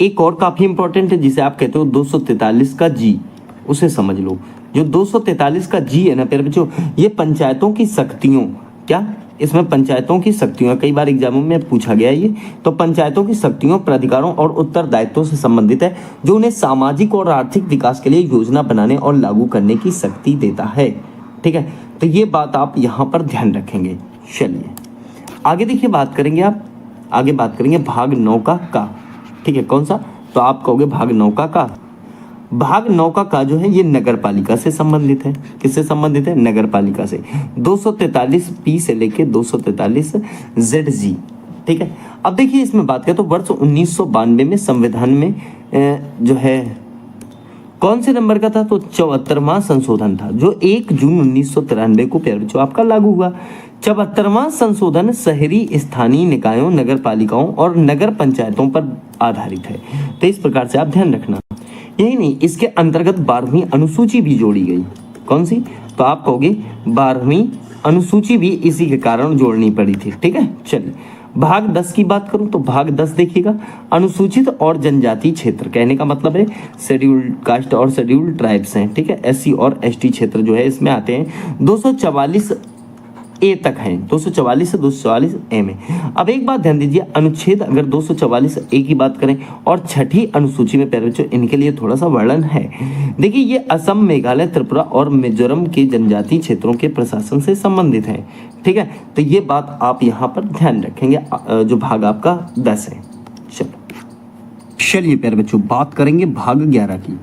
Speaker 2: एक और काफी इंपॉर्टेंट है जिसे आप कहते हो 243 का जी, उसे समझ लो। जो 243 का जी है ना प्यारे बच्चों, ये पंचायतों की शक्तियों, क्या इसमें पंचायतों की शक्तियों, कई बार एग्जामों में पूछा गया ये, तो पंचायतों की शक्तियों, प्राधिकारों और उत्तरदायित्वों से संबंधित है, जो उन्हें सामाजिक और आर्थिक विकास के लिए योजना बनाने और लागू करने की शक्ति देता है, ठीक है। तो ये बात आप यहाँ पर ध्यान रखेंगे। चलिए आगे देखिए, बात करेंगे आप, आगे बात करेंगे भाग 9 का, ठीक है। कौन सा? तो आप कहोगे भाग 9 का। भाग 9 का जो है ये नगर पालिका से संबंधित है। किससे संबंधित है? नगर पालिका से। 243P से लेके 243ZG, ठीक है। अब देखिए इसमें बात करें तो वर्ष 1992 में संविधान में जो है कौन से नंबर का था? तो 74वां संशोधन था, जो 1 जून 1993 को प्यारे बच्चों आपका लागू हुआ। 74वां संशोधन शहरी स्थानीय निकायों, नगर पालिकाओं और नगर पंचायतों पर आधारित है। तो इस प्रकार से आप ध्यान रखना। यही नहीं, इसके अंतर्गत 12वीं अनुसूची भी जोड़ी गई। कौन सी? तो आप कहोगे 12वीं अनुसूची भी इसी के कारण जोड़नी पड़ी थी, ठीक है। चलिए भाग 10 की बात करूं तो भाग 10 देखिएगा, अनुसूचित और जनजाति क्षेत्र। कहने का मतलब है शेड्यूल्ड कास्ट और शेड्यूल्ड ट्राइब्स हैं, ठीक है। SC और ST क्षेत्र जो है इसमें आते हैं। 244 ए तक हैं, 244 से 244 ए में। अब एक बात ध्यान दीजिए, अनुच्छेद अगर 244 ए की बात करें और छठी अनुसूची में प्यारे बच्चों इनके लिए थोड़ा सा वर्णन है। देखिए ये असम, मेघालय, त्रिपुरा और मिजोरम के जनजातीय क्षेत्रों के प्रशासन से संबंधित है। ठीक है, तो ये बात आप यहाँ पर ध्यान रखेंगे, जो भाग आपका 10 है।
Speaker 1: चलिए प्यारे बच्चों बात करेंगे भाग 11 की।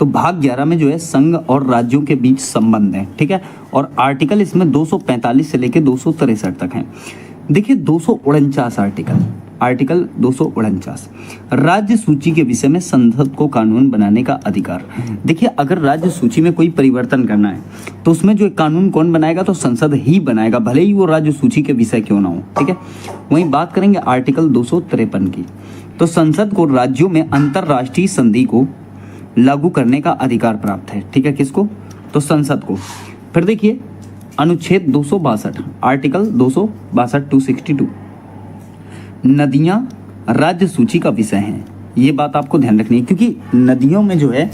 Speaker 1: तो भाग 11 में जो है संघ और राज्यों के बीच संबंध है। ठीक है, और आर्टिकल इसमें 245 से लेकर 263 तक हैं। देखिए 249 आर्टिकल 249 राज्य सूची के विषय में संसद को कानून बनाने का अधिकार। देखिए अगर राज्य सूची में कोई परिवर्तन करना है तो उसमें जो कानून कौन बनाएगा, तो संसद ही बनाएगा, भले ही वो राज्य सूची के विषय क्यों ना हो। ठीक है, वहीं बात करेंगे आर्टिकल 253 की। तो संसद को राज्यों में अंतरराष्ट्रीय संधि को लागू करने का अधिकार प्राप्त है। ठीक है, किसको, तो संसद को। फिर देखिए अनुच्छेद 262 आर्टिकल 262 262 नदियां राज्य सूची का विषय हैं। ये बात आपको ध्यान रखनी है क्योंकि नदियों में जो है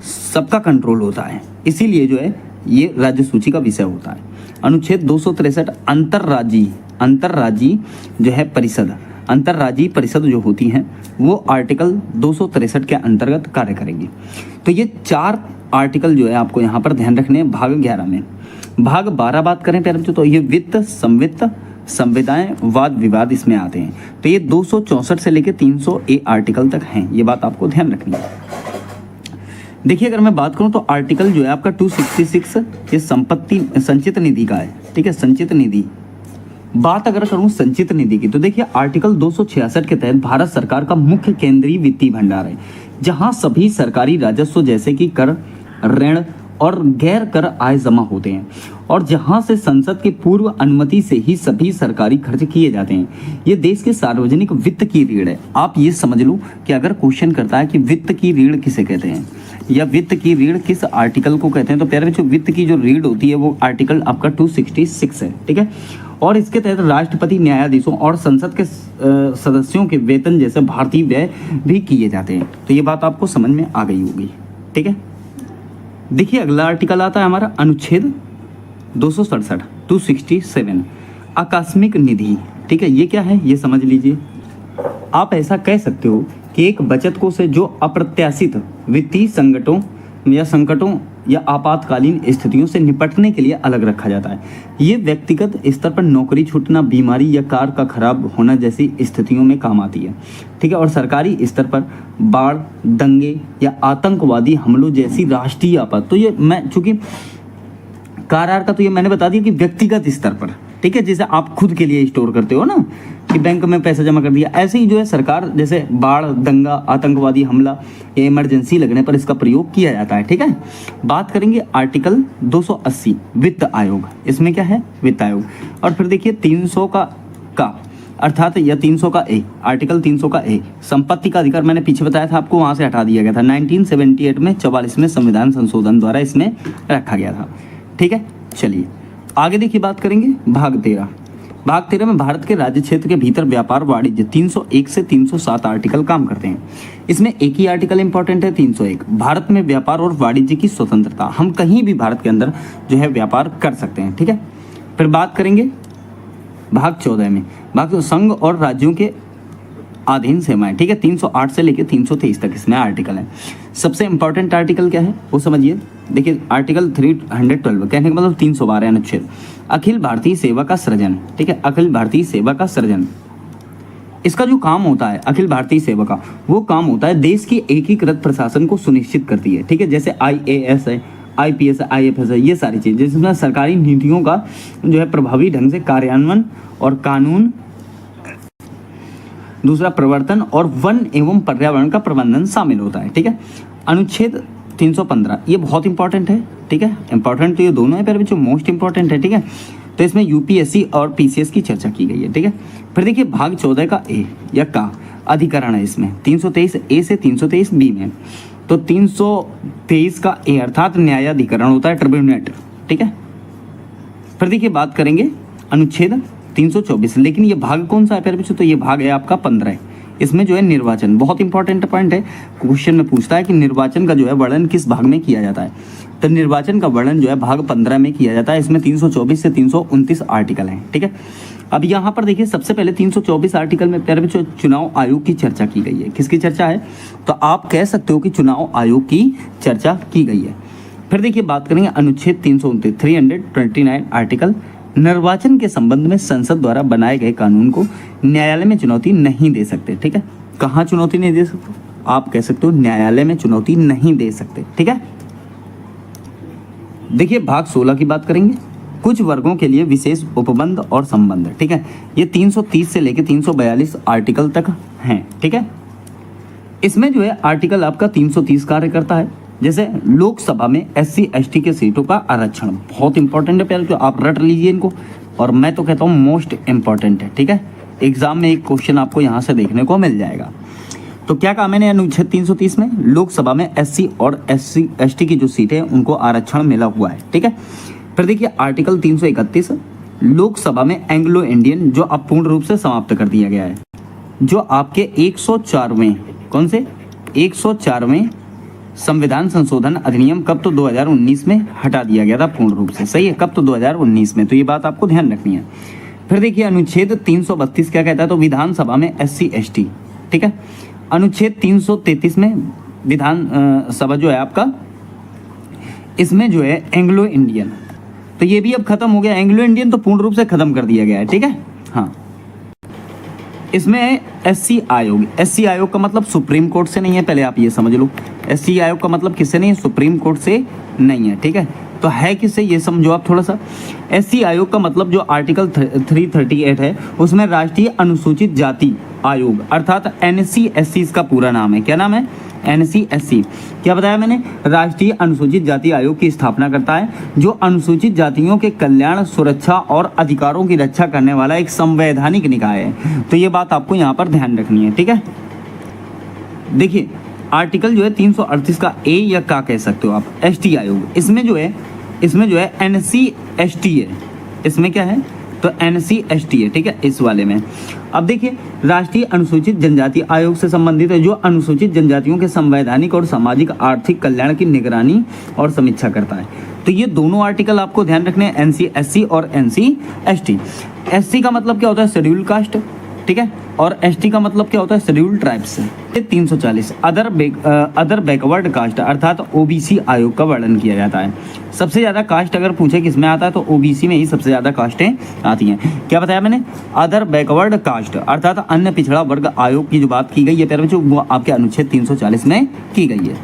Speaker 1: सबका कंट्रोल होता है, इसीलिए जो है ये राज्य सूची का विषय होता है। अनुच्छेद 263 अंतरराज्यीय जो है परिषद, अंतरराज्यीय परिषद जो होती हैं वो आर्टिकल 263 के अंतर्गत कार्य करेंगी। तो ये 4 आर्टिकल जो है आपको यहाँ पर ध्यान रखने हैं भाग 11 में। भाग 12 बात करें प्यारे बच्चों, तो ये वित्त, संवित्त, संविदाएं, वाद विवाद इसमें आते हैं। तो ये 264 से लेकर 300 ए आर्टिकल तक हैं, ये बात आपको ध्यान रखनी है। देखिए अगर मैं बात करूं तो आर्टिकल जो है आपका 266 ये संपत्ति संचित निधि का है। ठीक है, संचित निधि। बात अगर करूं संचित निधि की तो देखिए आर्टिकल 266 के तहत भारत सरकार का मुख्य केंद्रीय वित्तीय भंडार है, जहां सभी सरकारी राजस्व जैसे कि कर, ऋण और गैर कर आय जमा होते हैं और जहां से संसद की पूर्व अनुमति से ही सभी सरकारी खर्च किए जाते हैं। ये देश के सार्वजनिक वित्त की रीढ़ है। आप ये समझ लो कि अगर क्वेश्चन करता है कि वित्त की रीढ़ किसे कहते हैं या वित्त की रीढ़ किस आर्टिकल को कहते हैं, तो प्यारे बच्चों वित्त की जो रीढ़ होती है वो आर्टिकल आपका 266 है। ठीक है, और इसके तहत राष्ट्रपति, न्यायाधीशों और संसद के सदस्यों के वेतन जैसे भारतीय व्यय भी किए जाते हैं। तो ये बात आपको समझ में आ गई होगी। ठीक है, देखिए अगला आर्टिकल आता है हमारा अनुच्छेद 267 267 आकस्मिक निधि। ठीक है, ये क्या है ये समझ लीजिए। आप ऐसा कह सकते हो कि एक बचत कोष है जो अप्रत्याशित वित्तीय संकटों या आपातकालीन स्थितियों से निपटने के लिए अलग रखा जाता है। ये व्यक्तिगत स्तर पर नौकरी छूटना, बीमारी या कार का खराब होना जैसी स्थितियों में काम आती है। ठीक है, और सरकारी स्तर पर बाढ़, दंगे या आतंकवादी हमलों जैसी राष्ट्रीय आपात। तो ये मैं चूंकि कार का तो ये मैंने बता दिया कि व्यक्तिगत स्तर पर। ठीक है, जैसे आप खुद के लिए स्टोर करते हो ना कि बैंक में पैसा जमा कर दिया, ऐसे ही जो है सरकार जैसे बाढ़, दंगा, आतंकवादी हमला या इमरजेंसी लगने पर इसका प्रयोग किया जाता है। ठीक है, बात करेंगे आर्टिकल 280 वित्त आयोग। इसमें क्या है, वित्त आयोग। और फिर देखिए 300 का अर्थात या 300 का ए, आर्टिकल 300 का ए संपत्ति का अधिकार। मैंने पीछे बताया था आपको, वहां से हटा दिया गया था 1978 में 44वें संविधान संशोधन द्वारा इसमें रखा गया था। ठीक है, चलिए आगे देखिए बात करेंगे भाग 13। भाग 13 में भारत के राज्य क्षेत्र के भीतर व्यापार वाणिज्य 301 से 307 आर्टिकल काम करते हैं। इसमें एक ही आर्टिकल इंपॉर्टेंट है 301, भारत में व्यापार और वाणिज्य की स्वतंत्रता। हम कहीं भी भारत के अंदर जो है व्यापार कर सकते हैं। ठीक है, फिर बात करेंगे भाग 14 में, भाग संघ और राज्यों के अधीन सेवाएं। ठीक है, 308 से लेकर 323 तक इसमें आर्टिकल है। सबसे इंपॉर्टेंट आर्टिकल क्या है वो समझिए। देखिए आर्टिकल 312 कहने का मतलब 312 अनुच्छेद अखिल भारतीय सेवा का सृजन। ठीक है, अखिल भारतीय सेवा का सृजन, इसका जो काम होता है अखिल भारतीय सेवा का, वो काम होता है देश की एकीकृत प्रशासन को सुनिश्चित करती है। ठीक है, जैसे IAS है, IPS है, IFS है, ये सारी चीज़ जिसमें सरकारी नीतियों का जो है प्रभावी ढंग से कार्यान्वयन और कानून, दूसरा प्रवर्तन और वन एवं पर्यावरण का प्रबंधन शामिल होता है। ठीक है, अनुच्छेद 315 ये बहुत इंपॉर्टेंट है। ठीक है, इंपॉर्टेंट तो ये दोनों है पर जो मोस्ट इंपॉर्टेंट है। ठीक है, तो इसमें UPSC और PCS की चर्चा की गई है। ठीक है, फिर देखिए भाग 14 का ए या का अधिकरण है इसमें 323 ए से 323 बी में। तो 323 का ए अर्थात न्यायाधिकरण होता है, ट्रिब्यूनेट। ठीक है, फिर देखिए बात करेंगे अनुच्छेद 324, लेकिन ये भाग कौन सा है प्यारे बच्चों, तो ये भाग है आपका 15। इसमें जो है निर्वाचन, बहुत इंपॉर्टेंट पॉइंट है, क्वेश्चन में पूछता है कि निर्वाचन का जो है वर्णन किस भाग में किया जाता है। तो निर्वाचन का वर्णन जो है भाग 15 में किया जाता है। इसमें 324 से 329 आर्टिकल हैं, ठीक है। अब यहाँ पर देखिए सबसे पहले 324 आर्टिकल में प्यारे बच्चों चुनाव आयोग की चर्चा की गई है। किसकी चर्चा है? तो आप कह सकते हो कि चुनाव आयोग की चर्चा की गई है। फिर देखिए बात करेंगे अनुच्छेद 329 329 आर्टिकल, निर्वाचन के संबंध में संसद द्वारा बनाए गए कानून को न्यायालय में चुनौती नहीं दे सकते, ठीक है। कहाँ चुनौती नहीं दे सकते? आप कह सकते हो न्यायालय में चुनौती नहीं दे सकते, ठीक है। देखिए भाग 16 की बात करेंगे, कुछ वर्गों के लिए विशेष उपबंध और संबंध, ठीक है। ये 330 से लेकर 342 आर्टिकल तक हैं, ठीक है। इसमें जो है आर्टिकल आपका 330 कार्य करता है। जैसे लोकसभा में SC ST के सीटों का आरक्षण, बहुत इंपॉर्टेंट है प्यारे, जो आप रट लीजिए इनको, और मैं तो कहता हूँ मोस्ट इंपॉर्टेंट है, ठीक है। एग्जाम में एक क्वेश्चन आपको यहाँ से देखने को मिल जाएगा। तो क्या कहा मैंने अनुच्छेद 330 में? लोकसभा में SC और SC ST की जो सीटें हैं उनको आरक्षण मिला हुआ है, ठीक है। फिर देखिए आर्टिकल 331, लोकसभा में एंग्लो इंडियन जो अब पूर्ण रूप से समाप्त कर दिया गया है, जो आपके 104वें कौन से 104वें संविधान संशोधन अधिनियम कब? तो 2019 में हटा दिया गया था पूर्ण रूप से, सही है। कब? तो 2019 में, तो ये बात आपको ध्यान रखनी है। फिर देखिए अनुच्छेद 332 क्या कहता है? तो विधानसभा में SC ST, ठीक है। अनुच्छेद 333 में विधान सभा जो है आपका, इसमें जो है एंग्लो इंडियन, तो ये भी अब खत्म हो गया। एंग्लो इंडियन तो पूर्ण रूप से खत्म कर दिया गया है, ठीक है। हाँ, इसमें SC आयोग, SC आयोग का मतलब सुप्रीम कोर्ट से नहीं है, पहले आप ये समझ लो। SC आयोग का मतलब किससे नहीं है? सुप्रीम कोर्ट से नहीं है, ठीक है। तो है किससे, ये समझो आप थोड़ा सा। SC आयोग का मतलब जो आर्टिकल 338 है उसमें राष्ट्रीय अनुसूचित जाति आयोग अर्थात NCSC इसका पूरा नाम है। क्या नाम है? NCSC। क्या बताया मैंने? राष्ट्रीय अनुसूचित जाति आयोग की स्थापना करता है, जो अनुसूचित जातियों के कल्याण, सुरक्षा और अधिकारों की रक्षा करने वाला एक संवैधानिक निकाय है। तो ये बात आपको यहाँ पर ध्यान रखनी है, ठीक है। देखिए आर्टिकल जो है 338 का A या का कह सकते हो आप, ST आयोग, इसमें जो है NCST है। इसमें क्या है? तो NCST है, ठीक है, इस वाले में। अब देखिए राष्ट्रीय अनुसूचित जनजाति आयोग से संबंधित है, जो अनुसूचित जनजातियों के संवैधानिक और सामाजिक आर्थिक कल्याण की निगरानी और समीक्षा करता है। तो ये दोनों आर्टिकल आपको ध्यान रखने हैं, NCSC और NCST। SC का मतलब क्या होता है? शेड्यूल कास्ट, ठीक है, और ST का मतलब क्या होता है? Schedule tribes. 340 other backward caste अर्थात OBC आयोग का वर्णन किया जाता है। सबसे ज़्यादा कास्ट अगर पूछे किस में आता है तो OBC में ही सबसे ज़्यादा कास्टें आती हैं। क्या बताया मैंने? अदर बैकवर्ड कास्ट अर्थात अन्य पिछड़ा वर्ग आयोग की जो बात की गई है प्यारे बच्चों, वो आपके अनुच्छेद 340 में की गई है।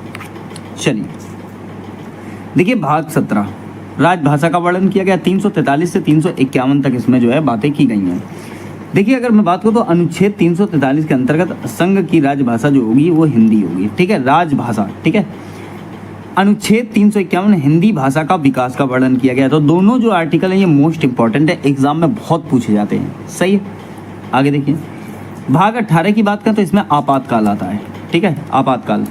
Speaker 1: चलिए देखिए भाग 17, राजभाषा का वर्णन किया गया। 343 से 351 तक इसमें जो है बातें की गई हैं। देखिए अगर मैं बात करूँ तो अनुच्छेद 343 के अंतर्गत संघ की राजभाषा जो होगी वो हिंदी होगी, ठीक है, राजभाषा, ठीक है। अनुच्छेद 351 हिंदी भाषा का विकास का वर्णन किया गया। तो दोनों जो आर्टिकल हैं ये मोस्ट इंपॉर्टेंट है, एग्जाम में बहुत पूछे जाते हैं, सही है। आगे देखिए भाग 18 की बात करें तो इसमें आपातकाल आता है, ठीक है, आपातकाल।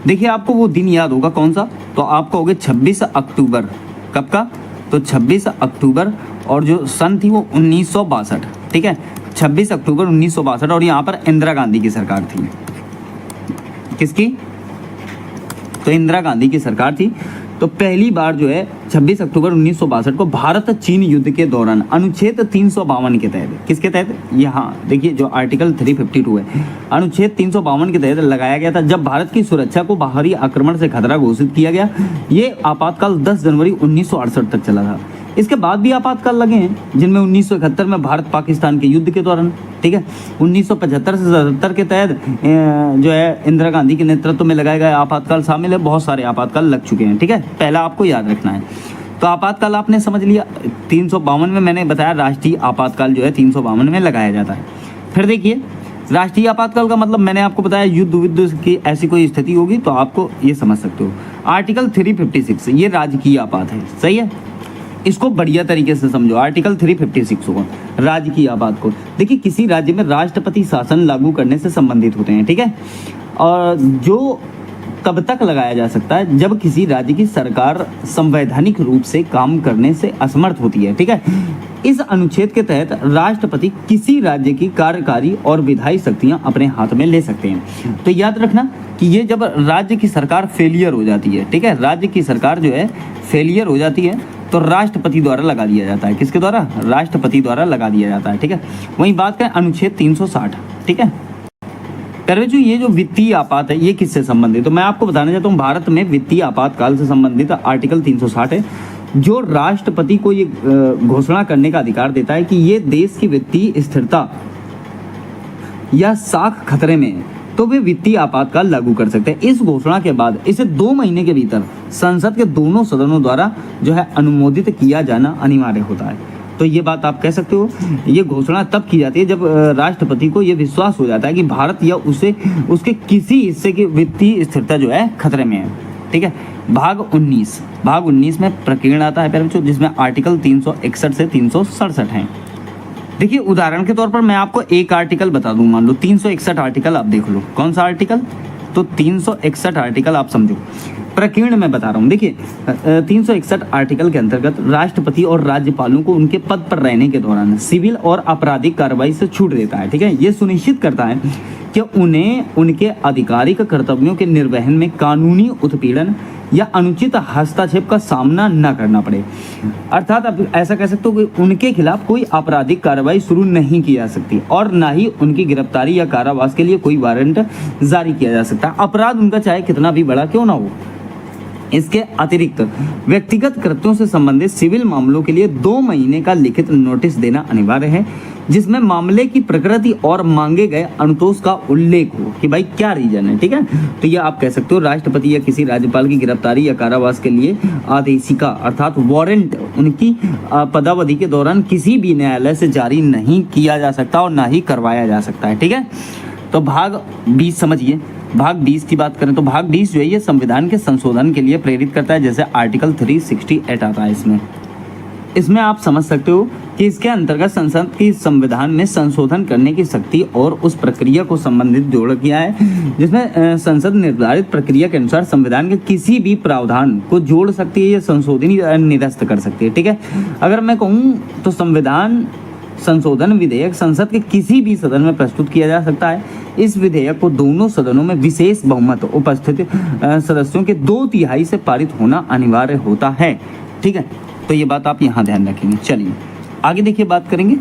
Speaker 1: देखिए आपको वो दिन याद होगा कौन सा? तो आपको हो गया 26 अक्टूबर। कब का? तो 26 अक्टूबर, और जो सन थी वो 1962, ठीक है, 26 अक्टूबर 1962। और यहाँ पर इंदिरा गांधी की सरकार थी। किसकी? तो इंदिरा गांधी की सरकार थी। तो पहली बार जो है 26 अक्टूबर 1962 को भारत चीन युद्ध के दौरान अनुच्छेद 352 के तहत, किसके तहत? यहाँ देखिए जो आर्टिकल 352 है, अनुच्छेद 352 के तहत लगाया गया था, जब भारत की सुरक्षा को बाहरी आक्रमण से खतरा घोषित किया गया। ये आपातकाल 10 जनवरी 1968 तक चला था। इसके बाद भी आपातकाल लगे हैं, जिनमें 1971 में भारत पाकिस्तान के युद्ध के दौरान, ठीक है, 1975 से 77 के तहत जो है इंदिरा गांधी के नेतृत्व में लगाए गए आपातकाल शामिल है। बहुत सारे आपातकाल लग चुके हैं, ठीक है, पहला आपको याद रखना है। तो आपातकाल आपने समझ लिया। 352 में मैंने बताया राष्ट्रीय आपातकाल जो है 352 में लगाया जाता है। फिर देखिए राष्ट्रीय आपातकाल का मतलब मैंने आपको बताया युद्ध विद्ध की ऐसी कोई स्थिति होगी तो आपको ये समझ सकते हो। आर्टिकल 356 ये राजकीय आपात है, सही है, इसको बढ़िया तरीके से समझो। आर्टिकल 356 होगा राजकीय आपात को। देखिए किसी राज्य में राष्ट्रपति शासन लागू करने से संबंधित होते हैं, ठीक है, और जो तब तक लगाया जा सकता है जब किसी राज्य की सरकार संवैधानिक रूप से काम करने से असमर्थ होती है, ठीक है। इस अनुच्छेद के तहत राष्ट्रपति किसी राज्य की कार्यकारी और विधायी शक्तियां अपने हाथ में ले सकते हैं। तो याद रखना कि ये जब राज्य की सरकार फेलियर हो जाती है, ठीक है, राज्य की सरकार जो है फेलियर हो जाती है तो राष्ट्रपति द्वारा लगा दिया जाता है। किसके द्वारा? राष्ट्रपति द्वारा लगा दिया जाता है, ठीक है। वहीं बात करें अनुच्छेद 360, ठीक है। जो ये जो वित्तीय आपात है ये किससे संबंधित? तो मैं आपको बताना चाहता हूँ भारत में वित्तीय आपातकाल से संबंधित आर्टिकल 360 है, जो राष्ट्रपति को ये घोषणा करने का अधिकार देता है कि ये देश की वित्तीय स्थिरता या साख खतरे में है तो वे वित्तीय आपातकाल लागू कर सकते हैं। इस घोषणा के बाद इसे 2 महीने के भीतर संसद के दोनों सदनों द्वारा जो है अनुमोदित किया जाना अनिवार्य होता है। तो ये बात आप कह सकते हो, ये घोषणा तब की जाती है जब राष्ट्रपति को ये विश्वास हो जाता है कि भारत या उसके किसी हिस्से की वित्तीय स्थिरता जो है खतरे में है, ठीक है। भाग 19 में प्रकीर्ण आता है प्यारे बच्चों, जिसमें आर्टिकल 361 से 367 हैं। देखिए उदाहरण के तौर पर मैं आपको एक आर्टिकल बता दूं, मान लो 361 आर्टिकल आप देख लो। कौन सा आर्टिकल? तो 361 आर्टिकल आप समझो, प्रकीर्ण में बता रहा हूँ। देखिए 361 आर्टिकल के अंतर्गत राष्ट्रपति और राज्यपालों को उनके पद पर रहने के दौरान सिविल और आपराधिक कार्रवाई से छूट देता है, ठीक है। ये सुनिश्चित करता है कि उन्हें उनके आधिकारिक कर्तव्यों के निर्वहन में कानूनी उत्पीड़न या अनुचित हस्तक्षेप का सामना न करना पड़े। अर्थात आप ऐसा कह सकते हो कि उनके खिलाफ कोई आपराधिक कार्रवाई शुरू नहीं की जा सकती और ना ही उनकी गिरफ्तारी या कारावास के लिए कोई वारंट जारी किया जा सकता। अपराध उनका चाहे कितना भी बड़ा क्यों ना हो। इसके अतिरिक्त व्यक्तिगत कृत्यों से संबंधित सिविल मामलों के लिए 2 महीने का लिखित नोटिस देना अनिवार्य है, जिसमें मामले की प्रकृति और मांगे गए अनुतोष का उल्लेख हो कि भाई क्या रीजन है, ठीक है। तो ये आप कह सकते हो राष्ट्रपति या किसी राज्यपाल की गिरफ्तारी या कारावास के लिए आदेशिका अर्थात वारंट उनकी पदावधि के दौरान किसी भी न्यायालय से जारी नहीं किया जा सकता और ना ही करवाया जा सकता है, ठीक है। तो भाग 20 समझिए। भाग 20 की बात करें तो भाग 20 जो है ये संविधान के संशोधन के लिए प्रेरित करता है, जैसे आर्टिकल 368 आता है। इसमें आप समझ सकते हो कि इसके अंतर्गत संसद की संविधान में संशोधन करने की शक्ति और उस प्रक्रिया को संबंधित जोड़ किया है, जिसमें संसद निर्धारित प्रक्रिया के अनुसार संविधान के किसी भी प्रावधान को जोड़ सकती है या संशोधन या निरस्त कर सकती है, ठीक है। अगर मैं कहूँ तो संविधान संशोधन विधेयक संसद के किसी भी सदन में प्रस्तुत किया जा सकता है। इस विधेयक को दोनों सदनों में विशेष बहुमत उपस्थित सदस्यों के 2/3 से पारित होना अनिवार्य होता है, ठीक है। तो ये बात आप यहाँ ध्यान रखेंगे। चलिए आगे देखिए, बात करेंगे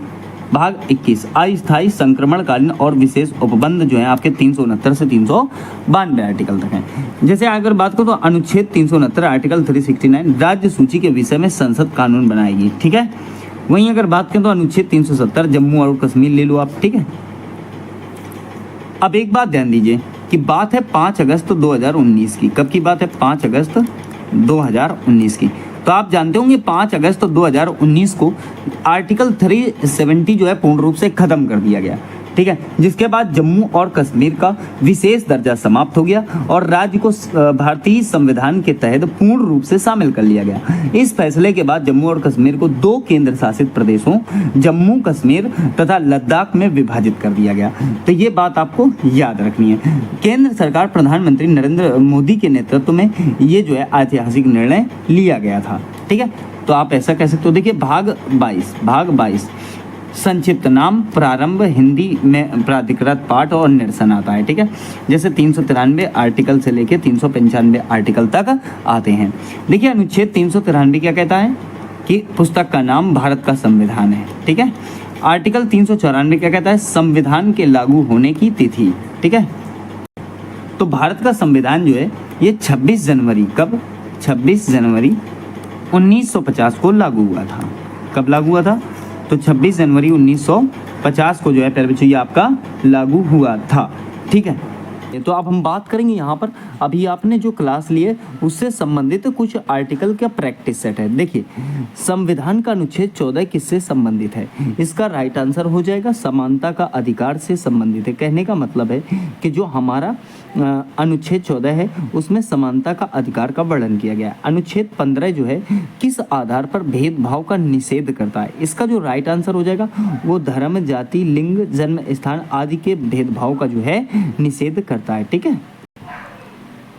Speaker 1: भाग 21 अस्थायी संक्रमणकालीन और विशेष उपबंध जो है आपके 369 से 392 आर्टिकल तक हैं। जैसे अगर बात करो तो अनुच्छेद 369 आर्टिकल 369 राज्य सूची के विषय में संसद कानून बनाएगी, ठीक है। वहीं अगर बात करें तो अनुच्छेद 370 जम्मू और कश्मीर ले लो आप, ठीक है। अब एक बात ध्यान दीजिए कि बात है 5 अगस्त 2019 की। कब की बात है? 5 अगस्त 2019 की। तो आप जानते होंगे 5 अगस्त 2019 को आर्टिकल 370 जो है पूर्ण रूप से खत्म कर दिया गया, ठीक है। जिसके बाद जम्मू और कश्मीर का विशेष दर्जा समाप्त हो गया और राज्य को भारतीय संविधान के तहत पूर्ण रूप से शामिल कर लिया गया। इस फैसले के बाद जम्मू और कश्मीर को 2 केंद्र शासित प्रदेशों जम्मू कश्मीर तथा लद्दाख में विभाजित कर दिया गया। तो ये बात आपको याद रखनी है। केंद्र सरकार प्रधानमंत्री नरेंद्र मोदी के नेतृत्व में ये जो है ऐतिहासिक निर्णय लिया गया था, ठीक है। तो आप ऐसा कह सकते हो। देखिए भाग 22 संक्षिप्त नाम प्रारंभ हिंदी में प्राधिकृत पाठ और निरसन आता है, ठीक है। जैसे 393 आर्टिकल से लेके 395 आर्टिकल तक आते हैं। देखिए अनुच्छेद 393 क्या कहता है कि पुस्तक का नाम भारत का संविधान है, ठीक है। आर्टिकल 394 क्या कहता है? संविधान के लागू होने की तिथि, ठीक है। तो भारत का संविधान जो है ये 26 जनवरी 1950 को लागू हुआ था। कब लागू हुआ था? तो 26 जनवरी 1950 को जो है प्यारे बच्चों ये आपका लागू हुआ था, ठीक है। तो अब हम बात करेंगे यहाँ पर अभी आपने जो क्लास लिए उससे संबंधित कुछ आर्टिकल का प्रैक्टिस सेट है। देखिए संविधान का अनुच्छेद 14 किससे संबंधित है? इसका राइट आंसर हो जाएगा समानता का अधिकार से संबंधित है। कहने का मतलब है कि जो हमारा अनुच्छेद 14 है उसमें समानता का अधिकार का वर्णन किया गया है। अनुच्छेद 15 जो है किस आधार पर भेदभाव का निषेध करता है? इसका जो राइट आंसर हो जाएगा वो धर्म, जाति, लिंग, जन्म स्थान आदि के भेदभाव का जो है निषेध करता है, ठीक है।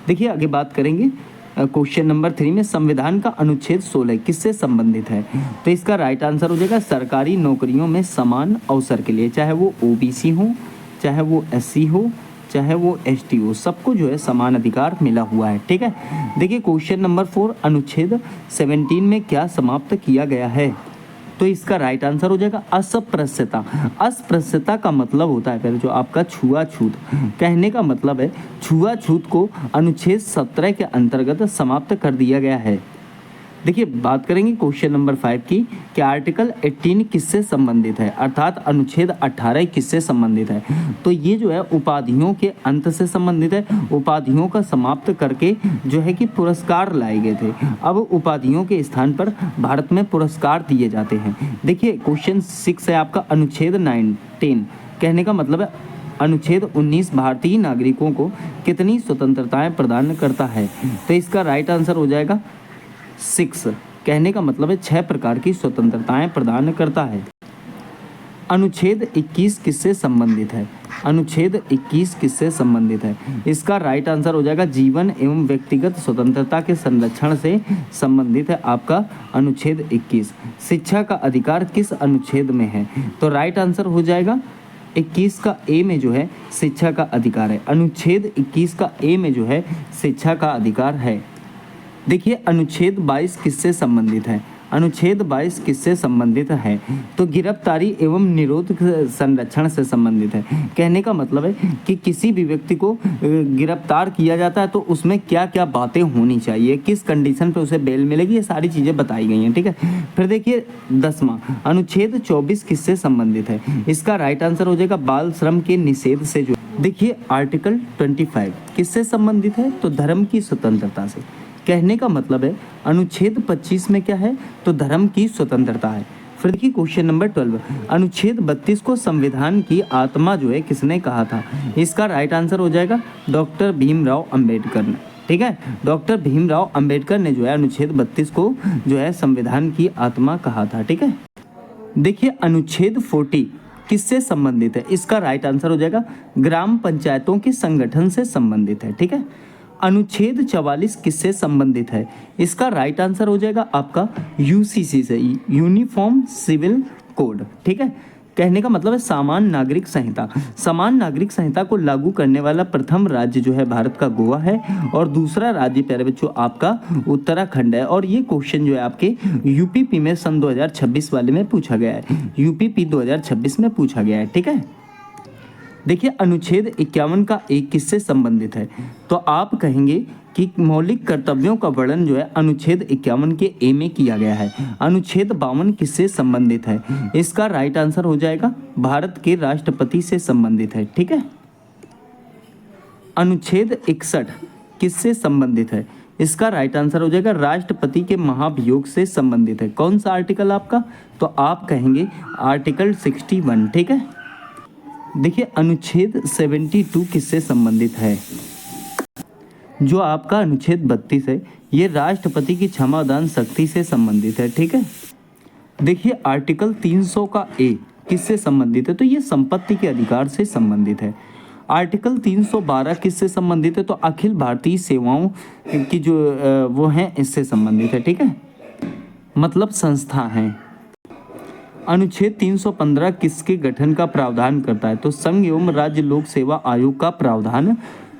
Speaker 1: देखिए आगे बात करेंगे क्वेश्चन नंबर 3 में संविधान का अनुच्छेद 16 किससे संबंधित है? तो इसका राइट आंसर हो जाएगा सरकारी नौकरियों में समान अवसर के लिए, चाहे वो ओबीसी हो, चाहे वो एससी हो, चाहे वो एसटी हो, सबको जो है समान अधिकार मिला हुआ है। ठीक है, देखिए क्वेश्चन नंबर 4, अनुच्छेद 17 में क्या समाप्त किया गया है? तो इसका राइट आंसर हो जाएगा अस्पृश्यता। अस्पृश्यता का मतलब होता है पहले जो आपका छुआछूत। कहने का मतलब है छुआछूत को अनुच्छेद 17 के अंतर्गत समाप्त कर दिया गया है। देखिए बात करेंगे क्वेश्चन नंबर 5 की कि आर्टिकल 18 किससे संबंधित है, अर्थात अनुच्छेद 18 किससे संबंधित है? तो ये जो है उपाधियों के अंत से संबंधित है। उपाधियों का समाप्त करके जो है कि पुरस्कार लाए गए थे। अब उपाधियों के स्थान पर भारत में पुरस्कार दिए जाते हैं। देखिए क्वेश्चन 6 है आपका अनुच्छेद 19। कहने का मतलब है अनुच्छेद 19 भारतीय नागरिकों को कितनी स्वतंत्रताएं प्रदान करता है? तो इसका राइट आंसर हो जाएगा 6। कहने का मतलब है 6 प्रकार की स्वतंत्रताएं प्रदान करता है। अनुच्छेद 21 किससे संबंधित है? अनुच्छेद 21 किससे संबंधित है? इसका राइट आंसर हो जाएगा जीवन एवं व्यक्तिगत स्वतंत्रता के संरक्षण से संबंधित है आपका अनुच्छेद 21। शिक्षा का अधिकार किस अनुच्छेद में है? तो राइट आंसर हो जाएगा 21 का ए में जो है शिक्षा का अधिकार है। अनुच्छेद 21 का ए में जो है शिक्षा का अधिकार है। देखिए अनुच्छेद 22 किससे संबंधित है? अनुच्छेद 22 किससे संबंधित है? तो गिरफ्तारी एवं निरोध संरक्षण से संबंधित है। कहने का मतलब है कि किसी भी व्यक्ति को गिरफ्तार किया जाता है तो उसमें क्या क्या बातें होनी चाहिए, किस कंडीशन पे उसे बेल मिलेगी, ये सारी चीज़ें बताई गई हैं। ठीक है, फिर देखिए 10वां अनुच्छेद 24 किससे संबंधित है? इसका राइट आंसर हो जाएगा बाल श्रम के निषेध से। जो देखिए आर्टिकल 25 किससे संबंधित है? तो धर्म की स्वतंत्रता से। कहने का मतलब है अनुच्छेद 25 में क्या है? तो धर्म की स्वतंत्रता है। फिर देखिए क्वेश्चन नंबर 12, अनुच्छेद 32 को संविधान की आत्मा जो है किसने कहा था? इसका राइट आंसर हो जाएगा डॉक्टर भीमराव अंबेडकर ने। ठीक है, डॉक्टर भीमराव अंबेडकर ने जो है अनुच्छेद 32 को जो है संविधान की आत्मा कहा था। ठीक है, देखिए अनुच्छेद 40 किससे संबंधित है? इसका राइट आंसर हो जाएगा ग्राम पंचायतों के संगठन से संबंधित है। ठीक है, अनुच्छेद 44 किससे संबंधित है? इसका राइट आंसर हो जाएगा आपका यूसीसी से, यूनिफॉर्म सिविल कोड। ठीक है, कहने का मतलब है समान नागरिक संहिता। समान नागरिक संहिता को लागू करने वाला प्रथम राज्य जो है भारत का गोवा है और दूसरा राज्य प्यारे बच्चों आपका उत्तराखंड है। और ये क्वेश्चन जो है आपके यूपीपी में सन 2026 वाले में पूछा गया है, यूपीपी 2026 में पूछा गया है। ठीक है, देखिए अनुच्छेद 51 का एक किससे संबंधित है? तो आप कहेंगे कि मौलिक कर्तव्यों का वर्णन जो है अनुच्छेद 51 के ए में किया गया है। अनुच्छेद 52 किससे संबंधित है? इसका राइट आंसर हो जाएगा भारत के राष्ट्रपति से संबंधित है। ठीक है, अनुच्छेद 61 किससे संबंधित है? इसका राइट आंसर हो जाएगा राष्ट्रपति के महाभियोग से संबंधित है। कौन सा आर्टिकल आपका? तो आप कहेंगे आर्टिकल 61। ठीक है, देखिए अनुच्छेद 72 किससे संबंधित है? जो आपका अनुच्छेद 32 है ये राष्ट्रपति की क्षमादान शक्ति से संबंधित है। ठीक है, देखिए आर्टिकल 300 का ए किससे संबंधित है? तो ये संपत्ति के अधिकार से संबंधित है। आर्टिकल 312 किससे संबंधित है? तो अखिल भारतीय सेवाओं की जो वो हैं इससे संबंधित है। ठीक है, मतलब संस्था हैं। अनुच्छेद 315 किसके गठन का प्रावधान करता है? तो संघ एवं राज्य लोक सेवा आयोग का प्रावधान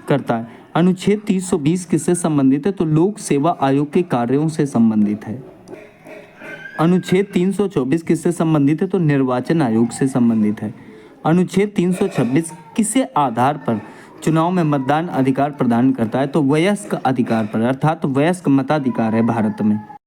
Speaker 1: करता है। अनुच्छेद 320 किससे संबंधित है? तो लोक सेवा आयोग के कार्यों से संबंधित है। अनुच्छेद 324 किससे संबंधित है? तो निर्वाचन आयोग से संबंधित है। अनुच्छेद 326 किसे आधार पर चुनाव में मतदान अधिकार प्रदान करता है? तो वयस्क अधिकार पर, अर्थात वयस्क मताधिकार है भारत में।